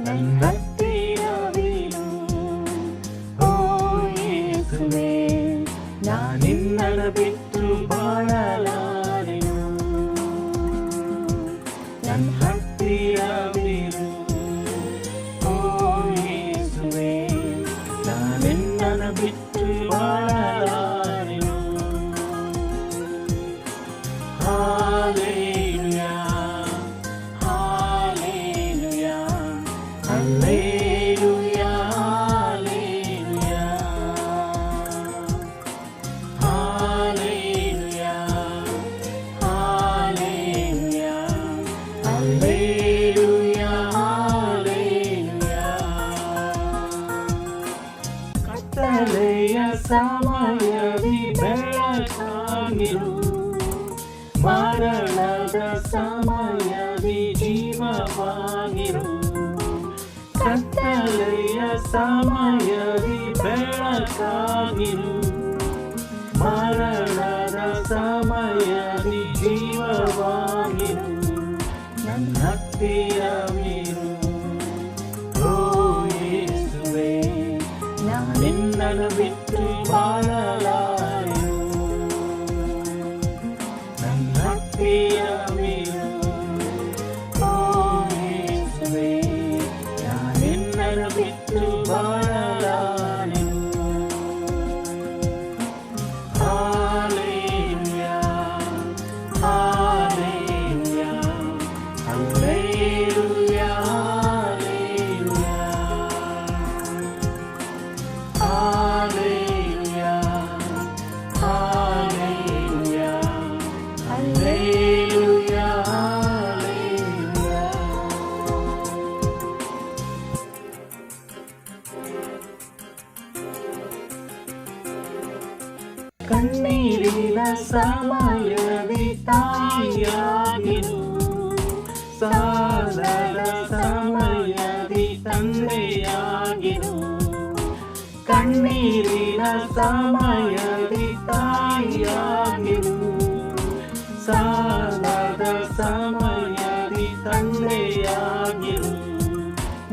ನನ್ನತ್ತಿರವಿರು. ಓ ಯೇಸುವೇ, ನಾನಿನ್ನನ ಬಿಟ್ಟು ಬಾಳಲಾರೆನು. ನನ್ನ ಹತ್ತಿರವಿರು. ಓ ಯೇಸುವೇ, ನಾನಿನ್ನನ ಬಿಟ್ಟು ಬಾಳಲಾರೆನು. Hallelujah, hallelujah, hallelujah, hallelujah, hallelujah, hallelujah, hallelujah. ಕತ್ತಲೆಯ ಸಮಯದಿ ಬೆಳಕಾಗಿರು, ಮರಣದ ಸಮಯದಿ ಜೀವವಾಗಿರು. ಕತ್ತಲೆಯ ಸಮಯದಿ ಬೆಳಕಾಗಿರು, ಮರಣದ ಸಮಯದಿ ಜೀವವಾಗಿರು. ನನ್ನ ಹತ್ತಿರವಿರು. ಓ ಯೇಸುವೇ, ನಾನಿನ್ನನ ಬಿಟ್ಟು ಬಾಳಲಾರೆನು. ನನ್ನ ಹತ್ತಿರವಿರು. ಓ ಯೇಸುವೇ, ನಾನಿನ್ನನ ಬಿಟ್ಟು ಬಾಳಲಾರೆನು. Hallelujah, hallelujah, hallelujah, hallelujah, hallelujah, hallelujah, hallelujah. ಕಣ್ಣೀರಿನ ಸಮಯದಿ ತಾಯಿಯಾಗಿರು, ಸಾಲದ ಸಮಯದಿ ತಂದೆಯಾಗಿರು. ಕಣ್ಣೀರಿನ ಸಮಯದಿ ತಾಯಿಯಾಗಿರು, ಸಾಲದ ಸಮಯದಿ ತಂದೆಯಾಗಿರು.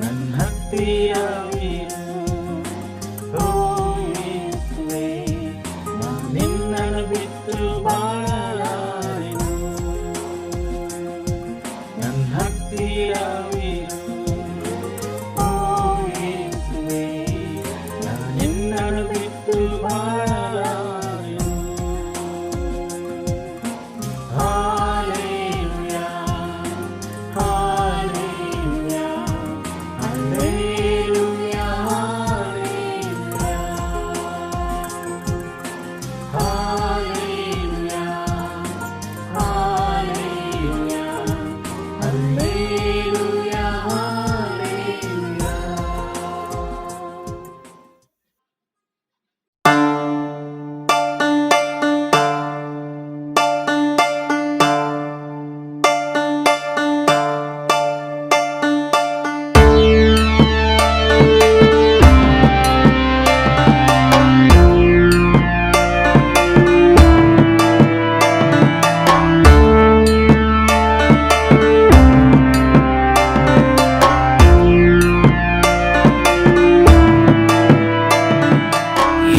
ನನ್ನ ಹತ್ತಿರವಿರು. ಓ ಯೇಸುವೇ, ನಾನಿನ್ನನ ಬಿಟ್ಟು ಬಾಳಲಾರೆನು. ನನ್ನ ಹತ್ತಿರವಿರು. ಓ ಯೇಸುವೇ, ನಾನಿನ್ನನ ಬಿಟ್ಟು ಬಾಳಲಾರೆನು. Hallelujah, hallelujah, hallelujah, hallelujah, hallelujah, hallelujah, hallelujah.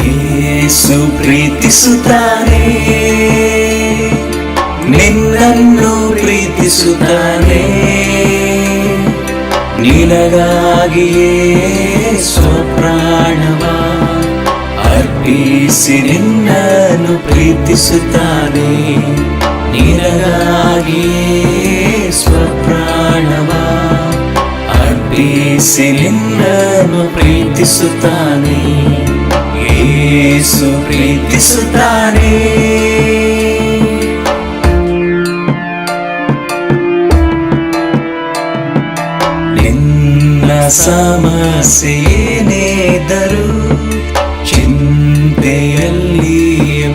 Yesu ಪ್ರೀತಿಸುತ್ತಾನೆ, ನಿನ್ನನ್ನು ಪ್ರೀತಿಸುತ್ತಾನೆ. ನಿನಗಾಗಿಯೇ ಸ್ವಪ್ರಾಣವ ಅರ್ಪಿಸಿ ನಿನ್ನನ್ನು ಪ್ರೀತಿಸುತ್ತಾನೆ. ನಿನಗಾಗಿಯೇ ಸ್ವಪ್ರಾಣವ ಅರ್ಪಿಸಿ ನಿನ್ನನ್ನು ಪ್ರೀತಿಸುತ್ತಾನೆ. ಯೇಸು ಪ್ರೀತಿಸುತ್ತಾನೆ. ನಿನ್ನ ಸಮಸ್ಯೆ ಏನೇದರೂ ಚಿಂತೆಯಲ್ಲಿ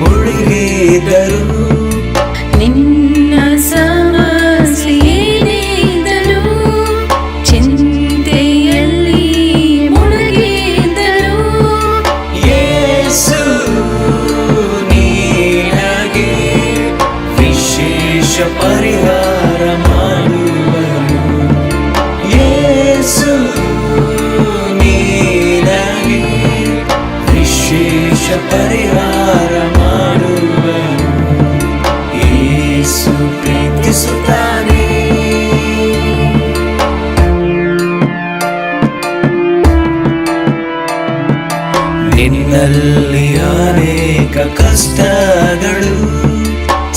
ಮುಳುಗಿದರು. ನಿನ್ನ ಸಮಸ್ಯೆ ಏನೇದರೂ ಚಿಂತೆಯಲ್ಲಿ ಮುಳುಗಿದರು. ಯೇಸು ನಿನಗೆ ವಿಶೇಷ ಪರಿಹಾರ ಮಾಡುವನು. ಯೇಸು ಪರಿಹಾರ ಮಾಡುವನು. ಯೇಸು ಪ್ರೀತಿಸುತ್ತಾನೆ. ನಿನ್ನಲ್ಲಿ ಅನೇಕ ಕಷ್ಟಗಳು,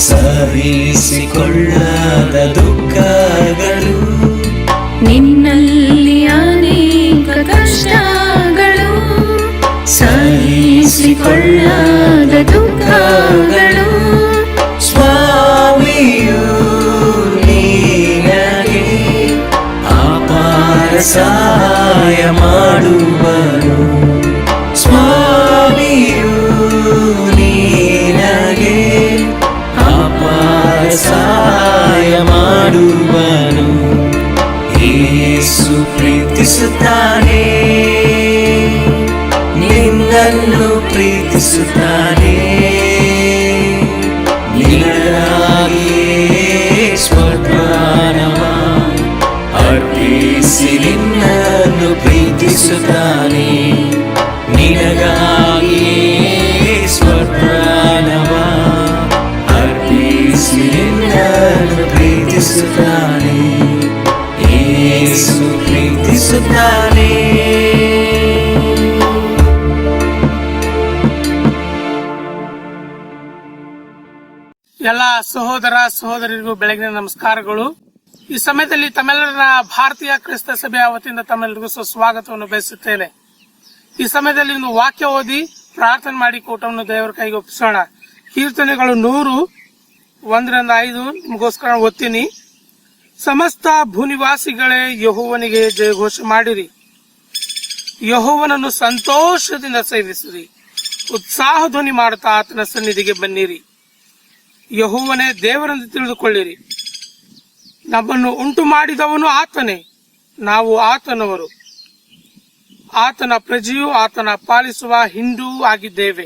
ಸಹಿಸಿಕೊಳ್ಳದ ದುಃಖಗಳು, ನಿನ್ನಲ್ಲಿ ಅನೇಕ ಕಷ್ಟಗಳು, ಸಹಿಸಿಕೊಳ್ಳದ ದುಃಖಗಳು, ಸ್ವಾಮಿಯು ನಿನಗೆ ಅಪಾರ ಸಹಾಯ ಮಾಡುವನು. ಸ್ವಾಮಿಯು ನಿನಗೆ ಅಪಾರ ಸಹಾಯ ಮಾಡುವನು. ಯೇಸು ಪ್ರೀತಿಸುತ್ತಾನೆ, ನಿನ್ನನ್ನು ಪ್ರೀತಿಸುತ್ತಾನೆ. ನಿನಗಾಗಿಯೇ ಸ್ವಪ್ರಾಣವ ಅರ್ಪಿಸಿ ನಿನ್ನನ್ನು ಪ್ರೀತಿಸುತ್ತಾನೆ. ನಿನಗಾಗಿಯೇ ಸ್ವಪ್ರಾಣವ ಅರ್ಪಿಸಿ ನಿನ್ನನ್ನು ಪ್ರೀತಿಸುತ್ತಾನೆ. ಯೇಸು ಪ್ರೀತಿಸುತ್ತಾನೆ. ಎಲ್ಲ ಸಹೋದರ ಸಹೋದರಿಗೂ ಬೆಳಗಿನ ನಮಸ್ಕಾರಗಳು. ಈ ಸಮಯದಲ್ಲಿ ತಮ್ಮೆಲ್ಲರ ಭಾರತೀಯ ಕ್ರೈಸ್ತ ಸಭೆಯ ವತಿಯಿಂದ ತಮ್ಮೆಲ್ಲರಿಗೂ ಸುಸ್ವಾಗತವನ್ನು ಬಯಸುತ್ತೇನೆ. ಈ ಸಮಯದಲ್ಲಿ ಒಂದು ವಾಕ್ಯ ಓದಿ ಪ್ರಾರ್ಥನೆ ಮಾಡಿ ಕೂಟವನ್ನು ದೇವರ ಕೈಗೆ ಒಪ್ಪಿಸೋಣ. ಕೀರ್ತನೆಗಳು 100:1-5 ನಿಮಗೋಸ್ಕರ ಓದ್ತೀನಿ. ಸಮಸ್ತ ಭೂನಿವಾಸಿಗಳೇ ಯೆಹೋವನಿಗೆ ಜಯಘೋಷ ಮಾಡಿರಿ. ಯೆಹೋವನನ್ನು ಸಂತೋಷದಿಂದ ಸೇವಿಸಿರಿ. ಉತ್ಸಾಹ ಧ್ವನಿ ಮಾಡುತ್ತಾ ಆತನ ಸನ್ನಿಧಿಗೆ ಬನ್ನಿರಿ. ಯೆಹೋವನೇ ದೇವರೆಂದು ತಿಳಿದುಕೊಳ್ಳಿರಿ. ನಮ್ಮನ್ನು ಉಂಟು ಮಾಡಿದವನು ಆತನೇ, ನಾವು ಆತನವರು. ಆತನ ಪ್ರಜೆಯೂ ಆತನ ಪಾಲಿಸುವ ಹಿಂಡೂ ಆಗಿದ್ದೇವೆ.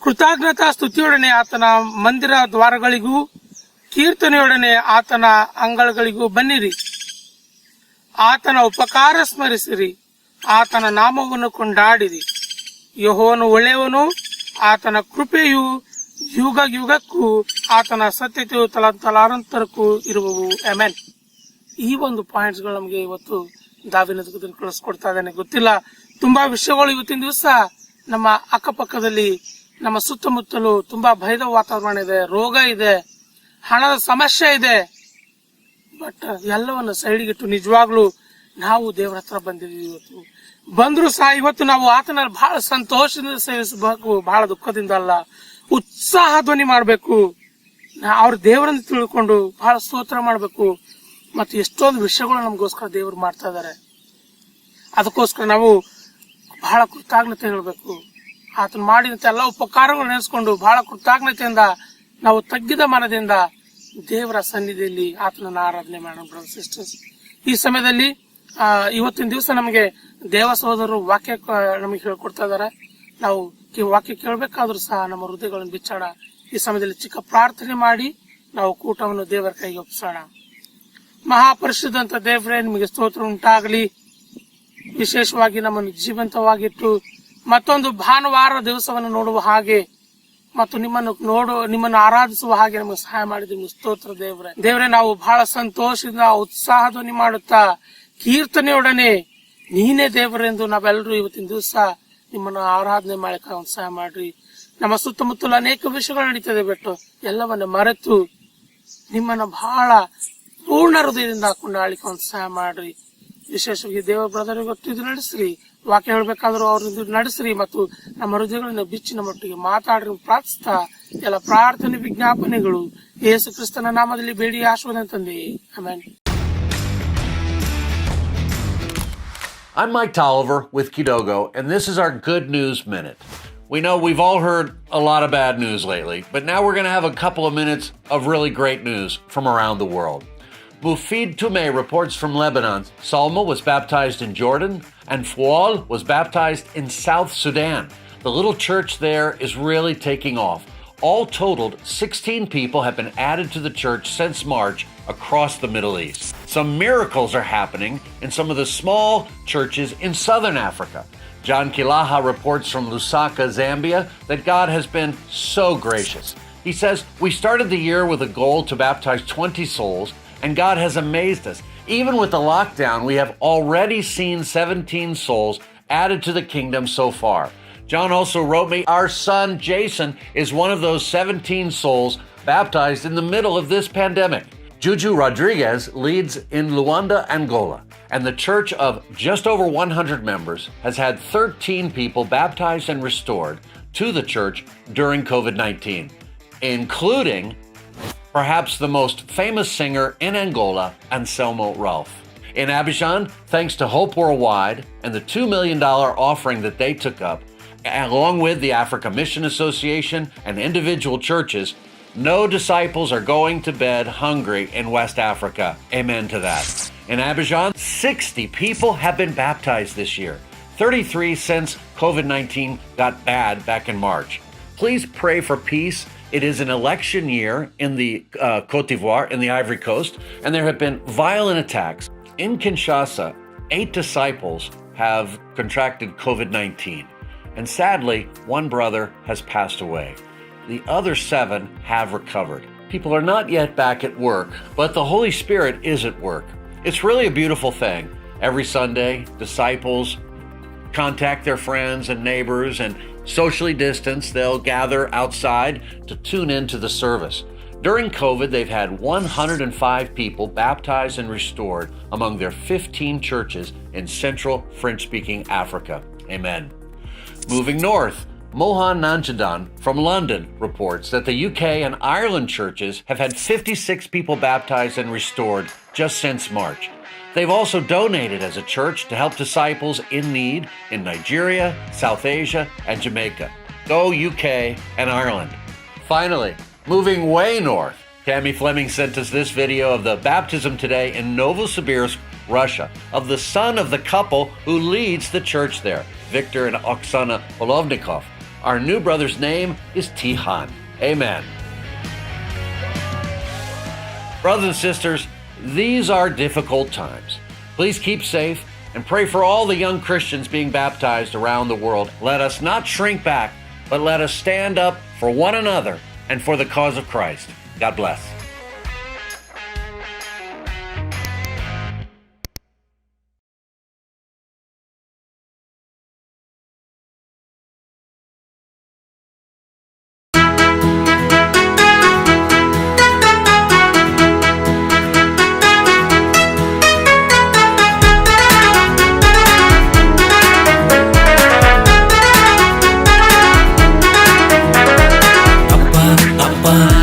ಕೃತಜ್ಞತಾ ಸ್ತುತಿಯೊಡನೆ ಆತನ ಮಂದಿರ ದ್ವಾರಗಳಿಗೂ ಕೀರ್ತನೆಯೊಡನೆ ಆತನ ಅಂಗಳಗಳಿಗೂ ಬನ್ನಿರಿ. ಆತನ ಉಪಕಾರ ಸ್ಮರಿಸಿರಿ, ಆತನ ನಾಮವನ್ನು ಕೊಂಡಾಡಿರಿ. ಯೆಹೋವನು ಒಳ್ಳೆಯವನು, ಆತನ ಕೃಪೆಯು ಯುಗ ಯುಗಕ್ಕೂ, ಆತನ ಸತ್ಯತೆಯು ತಲಾಂತರಕ್ಕೂ ಇರುವವು. ಆಮೆನ್. ಈ ಒಂದು ಪಾಯಿಂಟ್ಸ್ ಗಳು ನಮಗೆ ಇವತ್ತು ದಾವಿನ ಕಳಿಸ್ಕೊಡ್ತಾ ಇದ್ದಾನೆ. ಗೊತ್ತಿಲ್ಲ, ತುಂಬಾ ವಿಷಯಗಳು ಇವತ್ತಿನ ದಿವಸ ನಮ್ಮ ಅಕ್ಕಪಕ್ಕದಲ್ಲಿ, ನಮ್ಮ ಸುತ್ತಮುತ್ತಲು ತುಂಬಾ ಭಯದ ವಾತಾವರಣ ಇದೆ, ರೋಗ ಇದೆ, ಹಣದ ಸಮಸ್ಯೆ ಇದೆ. ಬಟ್ ಎಲ್ಲವನ್ನು ಸೈಡ್ಗಿಟ್ಟು ನಿಜವಾಗ್ಲೂ ನಾವು ದೇವರ ಹತ್ರ ಬಂದಿದ್ದೀವಿ. ಇವತ್ತು ಬಂದ್ರು ಸಹ ಇವತ್ತು ನಾವು ಆತನ ಬಹಳ ಸಂತೋಷದಿಂದ ಸೇವಿಸಬೇಕು, ಬಹಳ ದುಃಖದಿಂದ ಅಲ್ಲ. ಉತ್ಸಾಹ ಧ್ವನಿ ಮಾಡಬೇಕು. ಅವ್ರ ದೇವರನ್ನು ತಿಳ್ಕೊಂಡು ಬಹಳ ಸ್ತೋತ್ರ ಮಾಡಬೇಕು. ಮತ್ತು ಎಷ್ಟೊಂದು ವಿಷಯಗಳು ನಮಗೋಸ್ಕರ ದೇವರು ಮಾಡ್ತಾ ಇದ್ದಾರೆ. ಅದಕ್ಕೋಸ್ಕರ ನಾವು ಬಹಳ ಕೃತಜ್ಞತೆ ಹೇಳಬೇಕು. ಆತನ ಮಾಡಿದಂತ ಎಲ್ಲ ಉಪಕಾರಗಳು ನೆನೆಸ್ಕೊಂಡು ಬಹಳ ಕೃತಜ್ಞತೆಯಿಂದ ನಾವು ತಗ್ಗಿದ ಮನದಿಂದ ದೇವರ ಸನ್ನಿಧಿಯಲ್ಲಿ ಆತನನ್ನು ಆರಾಧನೆ ಮಾಡೋಣ. ಬ್ರದರ್ಸ್ ಸಿಸ್ಟರ್ಸ್, ಈ ಸಮಯದಲ್ಲಿ ಇವತ್ತಿನ ದಿವಸ ನಮಗೆ ದೇವ ಸಹೋದರರು ವಾಕ್ಯ ನಮಗೆ ಹೇಳ್ಕೊಡ್ತಾ ಇದ್ದಾರೆ. ನಾವು ವಾಕ್ಯ ಕೇಳಬೇಕಾದ್ರೂ ಸಹ ನಮ್ಮ ಹೃದಯಗಳನ್ನು ಬಿಚ್ಚಾಡ. ಈ ಸಮಯದಲ್ಲಿ ಚಿಕ್ಕ ಪ್ರಾರ್ಥನೆ ಮಾಡಿ ನಾವು ಕೂಟವನ್ನು ದೇವರ ಕೈಗೆ ಒಪ್ಪಿಸೋಣ. ಮಹಾಪರಿಶುದ್ಧಂತ ದೇವರೇ, ನಿಮಗೆ ಸ್ತೋತ್ರ ಉಂಟಾಗಲಿ. ವಿಶೇಷವಾಗಿ ನಮ್ಮನ್ನು ಜೀವಂತವಾಗಿಟ್ಟು ಮತ್ತೊಂದು ಭಾನುವಾರ ದಿವಸವನ್ನು ನೋಡುವ ಹಾಗೆ ಮತ್ತು ನಿಮ್ಮನ್ನು ಆರಾಧಿಸುವ ಹಾಗೆ ನಮಗೆ ಸಹಾಯ ಮಾಡಿದ ನಿಮ್ಗೆ ಸ್ತೋತ್ರ ದೇವರೇ. ನಾವು ಬಹಳ ಸಂತೋಷದಿಂದ ಉತ್ಸಾಹ ಧ್ವನಿ ಮಾಡುತ್ತಾ ಕೀರ್ತನೆಯೊಡನೆ ನೀನೇ ದೇವರೆಂದು ನಾವೆಲ್ಲರೂ ಇವತ್ತಿನ ದಿವಸ ನಿಮ್ಮನ್ನು ಆರಾಧನೆ ಮಾಡಕ್ಕೆ ಸಹಾಯ ಮಾಡ್ರಿ. ನಮ್ಮ ಸುತ್ತಮುತ್ತಲು ಅನೇಕ ವಿಷಯಗಳು ನಡೀತದೆ, ಬಿಟ್ಟು ಎಲ್ಲವನ್ನ ಮರೆತು ನಿಮ್ಮನ್ನ ಬಹಳ ಪೂರ್ಣ ಹೃದಯದಿಂದ ಕೊಂಡಾಳಿಕೆ ಸಹಾಯ ಮಾಡ್ರಿ. ವಿಶೇಷವಾಗಿ ದೇವ ಬ್ರದರ್ ಇದು ನಡೆಸ್ರಿ, ವಾಕ್ಯ ಹೇಳ್ಬೇಕಾದ್ರೂ ಅವ್ರ ನಡೆಸ್ರಿ ಮತ್ತು ನಮ್ಮ ಹೃದಯಗಳನ್ನ ಬಿಚ್ಚಿ ನಮ್ಮೊಟ್ಟಿಗೆ ಮಾತಾಡ್ರಿ ಪ್ರಾರ್ಥಿಸ್ತಾ ಎಲ್ಲ ಪ್ರಾರ್ಥನೆ ವಿಜ್ಞಾಪನೆಗಳು ಯೇಸು ಕ್ರಿಸ್ತನ ನಾಮದಲ್ಲಿ ಬೇಡಿ ಆಶೀರ್ವಾದ ತಂದೆ. Amen. I'm Mike Tolliver with Kidogo, and this is our Good News Minute. We know we've all heard a lot of bad news lately, but now we're going to have a couple of minutes of really great news from around the world. Mufid Toumeh reports from Lebanon. Salma was baptized in Jordan, and Foual was baptized in South Sudan. The little church there is really taking off. All totaled, 16 people have been added to the church since March across the Middle East. Some miracles are happening in some of the small churches in Southern Africa. John Kilaha reports from Lusaka, Zambia, that God has been so gracious. He says, "We started the year with a goal to baptize 20 souls, and God has amazed us. Even with the lockdown, we have already seen 17 souls added to the kingdom so far." John also wrote me, "Our son Jason is one of those 17 souls baptized in the middle of this pandemic." Juju Rodriguez leads in Luanda, Angola, and the church of just over 100 members has had 13 people baptized and restored to the church during COVID-19, including perhaps the most famous singer in Angola, Anselmo Ralph. In Abidjan, thanks to Hope Worldwide and the $2 million offering that they took up, along with the Africa Mission Association and individual churches, no disciples are going to bed hungry in West Africa. Amen to that. In Abidjan, 60 people have been baptized this year, 33 since COVID-19 got bad back in March. Please pray for peace. It is an election year in the Côte d'Ivoire, in the Ivory Coast, and there have been violent attacks. In Kinshasa, 8 disciples have contracted COVID-19, and sadly, one brother has passed away. The other 7 have recovered. People are not yet back at work, but the Holy Spirit is at work. It's really a beautiful thing. Every Sunday, disciples contact their friends and neighbors, and socially distanced, they'll gather outside to tune into the service. During COVID, they've had 105 people baptized and restored among their 15 churches in Central French-speaking Africa. Amen. Moving north, Mohan Nanjadan from London reports that the UK and Ireland churches have had 56 people baptized and restored just since March. They've also donated as a church to help disciples in need in Nigeria, South Asia, and Jamaica. Go UK and Ireland. Finally, moving way north, Tammy Fleming sent us this video of the baptism today in Novosibirsk, Russia, of the son of the couple who leads the church there, Victor and Oksana Polovnikov. Our new brother's name is Tihan. Amen. Brothers and sisters, these are difficult times. Please keep safe and pray for all the young Christians being baptized around the world. Let us not shrink back, but let us stand up for one another and for the cause of Christ. God bless.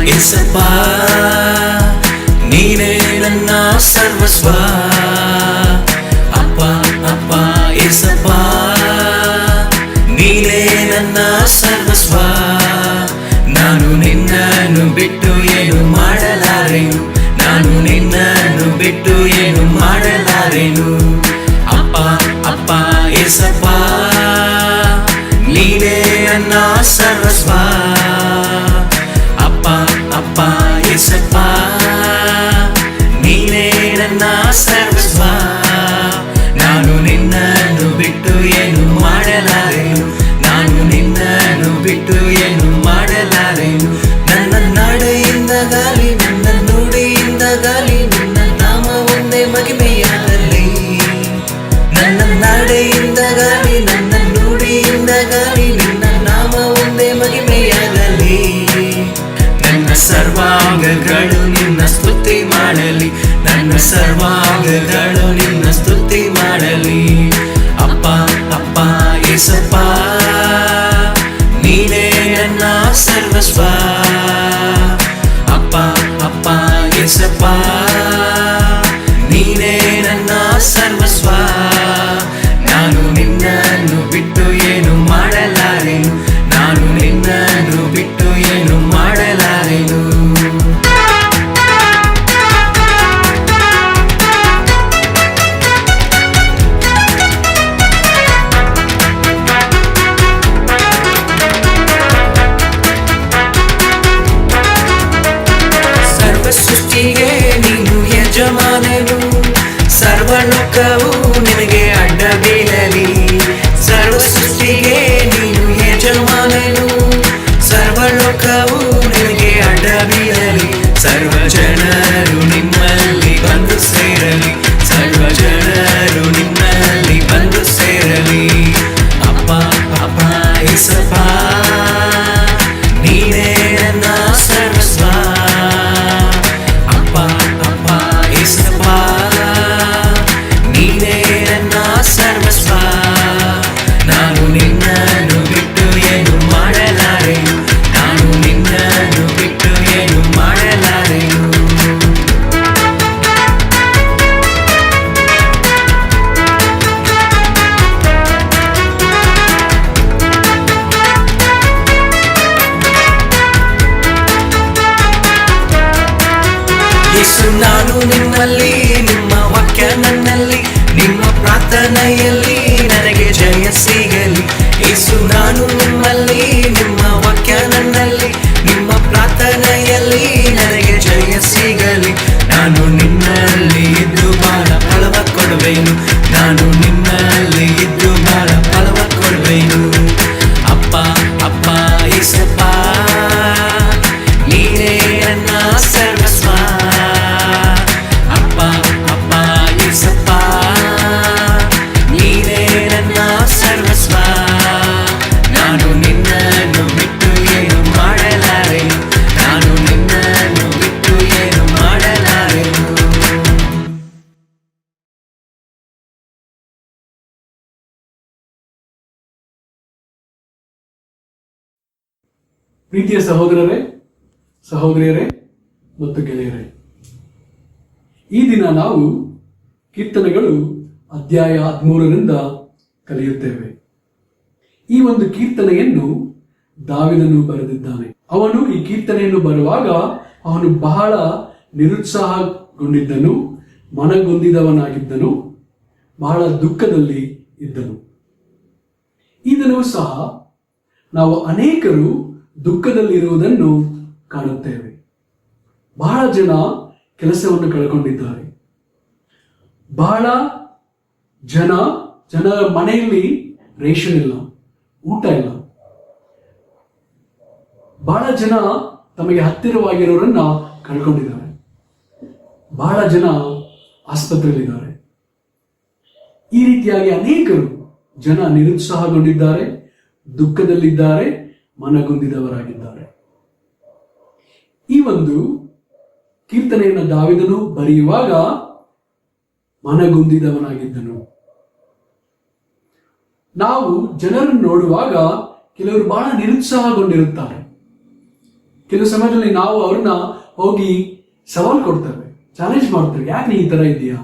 యేసప్పా నీవే నన్న సర్వస్వ అప్పా అప్పా యేసప్పా ನೀನೇ ನನ್ನ ಸರ್ವಸ್ವ ನಾನು ನಿನ್ನನ್ನು ಬಿಟ್ಟು ಏನು ಮಾಡಲಾರೆನು ನಾನು ನಿನ್ನನ್ನು ಬಿಟ್ಟು ಏನು ಮಾಡಲಾರೆನು ಅಪ್ಪ ಅಪ್ಪ యేಸಪ್ಪ ನೀನೇ ನನ್ನ ಸರ್ವಸ್ವ ಅಪ್ಪ ಅಪ್ಪ యేಸಪ್ಪ ನೀನೇ ನನ್ನ ಸರ್ವಸ್ವ ನಾನು ನಿನ್ನನ್ನು ಬಿಟ್ಟು ಏನು ಮಾಡಲಾರೆನು ನಾನು ನಿನ್ನನ್ನು ಬಿಟ್ಟು ಏನು ಮಾಡಲಾರೆನು ನನ್ನ ನಡೆಯಿಂದ ಗಾಲಿ ನನ್ನ ನುಡಿಯಿಂದ ಗಾಲಿ ನಿನ್ನ ನಾಮ ಒಂದೇ ಮಹಿಮೆಯಾಗಲಿ ನನ್ನ ನಡೆಯಿಂದ ಗಾಲಿ ನನ್ನ ನುಡಿಯಿಂದ ಗಾಲಿ ನಿನ್ನ ನಾಮ ಒಂದೇ ಮಹಿಮೆಯಾಗಲಿ ನನ್ನ ಸರ್ವಾಂಗಗಳು ನಿನ್ನ ಸ್ತುತಿ ಮಾಡಲಿ ನನ್ನ ಸರ್ವಾಂಗಗಳು ನಿನ್ನ ಸ್ತುತಿ ಮಾಡಲಿ ಅಪ್ಪ ಅಪ್ಪ యేసಪ್ಪ ನೀನೇ ನನ್ನ ಸರ್ವಸ್ವ ಅಪ್ಪ ಅಪ್ಪ యేసಪ್ಪ ನೀನೇ ನನ್ನ ಸರ್ವಸ್ವ ನಾನು ನಿನ್ನನ್ನು ಬಿಟ್ಟು ಏನು ಮಾಡಲಾರೆನು ನಾನು ನಿನ್ನನ್ನು ಬಿಟ್ಟು ಏನು ಮಾಡಲಾರೆನು ಸೃಷ್ಟಿಗೆ ನೀನು ಯಜಮಾನನು ಸರ್ವಲೋಕವು ನಿನಗೆ ಅಡ್ಡ ಬೀಳಲಿ ಸರ್ವ ಸೃಷ್ಟಿಗೆ ನೀನು ಯಜಮಾನನು, ಸರ್ವಲೋಕವು ನಿನಗೆ ಅಡ್ಡಬೀಳಲಿ, ಸರ್ವ ಜನರು ನಿಮ್ಮಲ್ಲಿ ಬಂದು ಸೇರಲಿ, ಸರ್ವ ಜನರು ನಿಮ್ಮಲ್ಲಿ ಬಂದು ಸೇರಲಿ. ಅಪ್ಪ ಅಪ್ಪ ಏಸಪ್ಪ ನೀನೇ ನನ್ನ ಸರ್ವಸ್ವ, ಅಪ್ಪ ಅಪ್ಪ ಏಸಪ್ಪ ನೀನೇ ನನ್ನ ಸರ್ವಸ್ವ. ನಾನು ನಿನ್ನನ್ನು ಬಿಟ್ಟು ಏನು ಮಾಡಲಾರೆನು, ನಾನು ನಿನ್ನನ್ನು ಬಿಟ್ಟು ಏನು ಮಾಡಲಾರೆನು. ಯೇಸು ನಾನು ನಿಮ್ಮಲ್ಲಿ, ನಿಮ್ಮ ವಾಕ್ಯ ನನ್ನಲ್ಲಿ, ನಿಮ್ಮ ಪ್ರಾರ್ಥನೆಯಲ್ಲಿ ನನಗೆ ಜಯ ಸಿಗಲಿ. ಯೇಸು ನಾನು ನಿಮ್ಮಲ್ಲಿ, ನಿಮ್ಮ ವಾಕ್ಯ ನನ್ನಲ್ಲಿ, ನಿಮ್ಮ ಪ್ರಾರ್ಥನೆಯಲ್ಲಿ ನನಗೆ ಜಯ ಸಿಗಲಿ. ನಾನು ನಿನ್ನಲ್ಲಿ ಇದ್ದು ಬಹಳ ಫಲವ ಕೊಡುವೆನು, ನಾನು ನಿನ್ನಲ್ಲಿ ಇದ್ದು ಬಹಳ ಫಲವ ಕೊಡುವೆನು. ಅಪ್ಪ ಅಪ್ಪ ಏಸಪ್ಪ ನೀನೇ ನನ್ನ ಸರ್ವಸ್ವ, ಅಪ್ಪ ಅಪ್ಪ ಏಸಪ್ಪ ನೀನೇ ನನ್ನ ಸರ್ವಸ್ವ. ನಾನು ನಿನ್ನನ್ನು ಬಿಟ್ಟು ಏನು ಮಾಡಲಾರೆನು, ನಾನು ನಿನ್ನನ್ನು ಬಿಟ್ಟು ಏನು ಮಾಡಲಾರೆನು. ಪ್ರೀತಿಯ ಸಹೋದರರೇ, ಸಹೋದರಿಯರೇ ಮತ್ತು ಗೆಳೆಯರೇ, ಈ ದಿನ ನಾವು ಕೀರ್ತನೆಗಳು ಅಧ್ಯಾಯ 13ರಿಂದ ಕಲಿಯುತ್ತೇವೆ. ಈ ಒಂದು ಕೀರ್ತನೆಯನ್ನು ದಾವೀದನು ಬರೆದಿದ್ದಾನೆ. ಅವನು ಈ ಕೀರ್ತನೆಯನ್ನು ಬರುವಾಗ ಅವನು ಬಹಳ ನಿರುತ್ಸಾಹಗೊಂಡಿದ್ದನು, ಮನಗೊಂದಿದವನಾಗಿದ್ದನು, ಬಹಳ ದುಃಖದಲ್ಲಿ ಇದ್ದನು. ಈ ದಿನವೂ ಸಹ ನಾವು ಅನೇಕರು ದುಃಖದಲ್ಲಿರುವುದನ್ನು ಕಾಣುತ್ತೇವೆ. ಬಹಳ ಜನ ಕೆಲಸವನ್ನು ಕಳ್ಕೊಂಡಿದ್ದಾರೆ. ಬಹಳ ಜನರ ಮನೆಯಲ್ಲಿ ರೇಷನ್ ಇಲ್ಲ, ಊಟ ಇಲ್ಲ. ಬಹಳ ಜನ ತಮಗೆ ಹತ್ತಿರವಾಗಿರೋರನ್ನ ಕಳ್ಕೊಂಡಿದ್ದಾರೆ. ಬಹಳ ಜನ ಆಸ್ಪತ್ರೆಯಲ್ಲಿದ್ದಾರೆ. ಈ ರೀತಿಯಾಗಿ ಅನೇಕರು ಜನ ನಿರುತ್ಸಾಹಗೊಂಡಿದ್ದಾರೆ, ದುಃಖದಲ್ಲಿದ್ದಾರೆ, ಮನಗುಂದಿದವರಾಗಿದ್ದಾರೆ. ಈ ಒಂದು ಕೀರ್ತನೆಯನ್ನು ದಾವೀದನು ಬರೆಯುವಾಗ ಮನಗುಂದಿದವನಾಗಿದ್ದನು. ನಾವು ಜನರನ್ನು ನೋಡುವಾಗ ಕೆಲವರು ಬಹಳ ನಿರುತ್ಸಾಹಗೊಂಡಿರುತ್ತಾರೆ. ಕೆಲವು ಸಮಯದಲ್ಲಿ ನಾವು ಅವ್ರನ್ನ ಹೋಗಿ ಸವಾಲು ಕೊಡ್ತೇವೆ, ಚಾಲೆಂಜ್ ಮಾಡ್ತೇವೆ, ಯಾಕೆ ನೀ ಈ ತರ ಇದೆಯಾ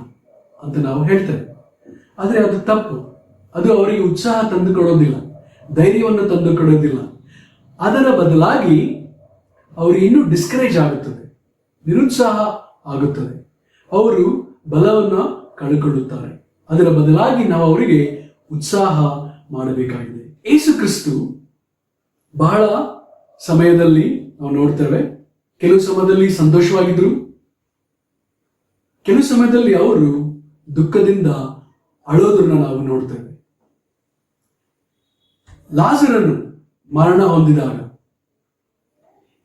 ಅಂತ ನಾವು ಹೇಳ್ತೇವೆ. ಆದ್ರೆ ಅದು ತಪ್ಪು. ಅದು ಅವರಿಗೆ ಉತ್ಸಾಹ ತಂದು ಕೊಡೋದಿಲ್ಲ, ಧೈರ್ಯವನ್ನು ತಂದು ಕೊಡೋದಿಲ್ಲ. ಅದರ ಬದಲಾಗಿ ಅವರಿಗೆ ಇನ್ನೂ ಡಿಸ್ಕರೇಜ್ ಆಗುತ್ತದೆ, ನಿರುತ್ಸಾಹ ಆಗುತ್ತದೆ, ಅವರು ಬಲವನ್ನು ಕಳೆದುಕೊಳ್ಳುತ್ತಾರೆ. ಅದರ ಬದಲಾಗಿ ನಾವು ಅವರಿಗೆ ಉತ್ಸಾಹ ಮಾಡಬೇಕಾಗಿದೆ. ಯೇಸು ಕ್ರಿಸ್ತು ಬಹಳ ಸಮಯದಲ್ಲಿ ನಾವು ನೋಡ್ತೇವೆ, ಕೆಲವು ಸಮಯದಲ್ಲಿ ಸಂತೋಷವಾಗಿದ್ರು, ಕೆಲವು ಸಮಯದಲ್ಲಿ ಅವರು ದುಃಖದಿಂದ ಅಳೋದನ್ನ ನಾವು ನೋಡ್ತೇವೆ. ಲಾಜರನು ಮರಣ ಹೊಂದಿದಾಗ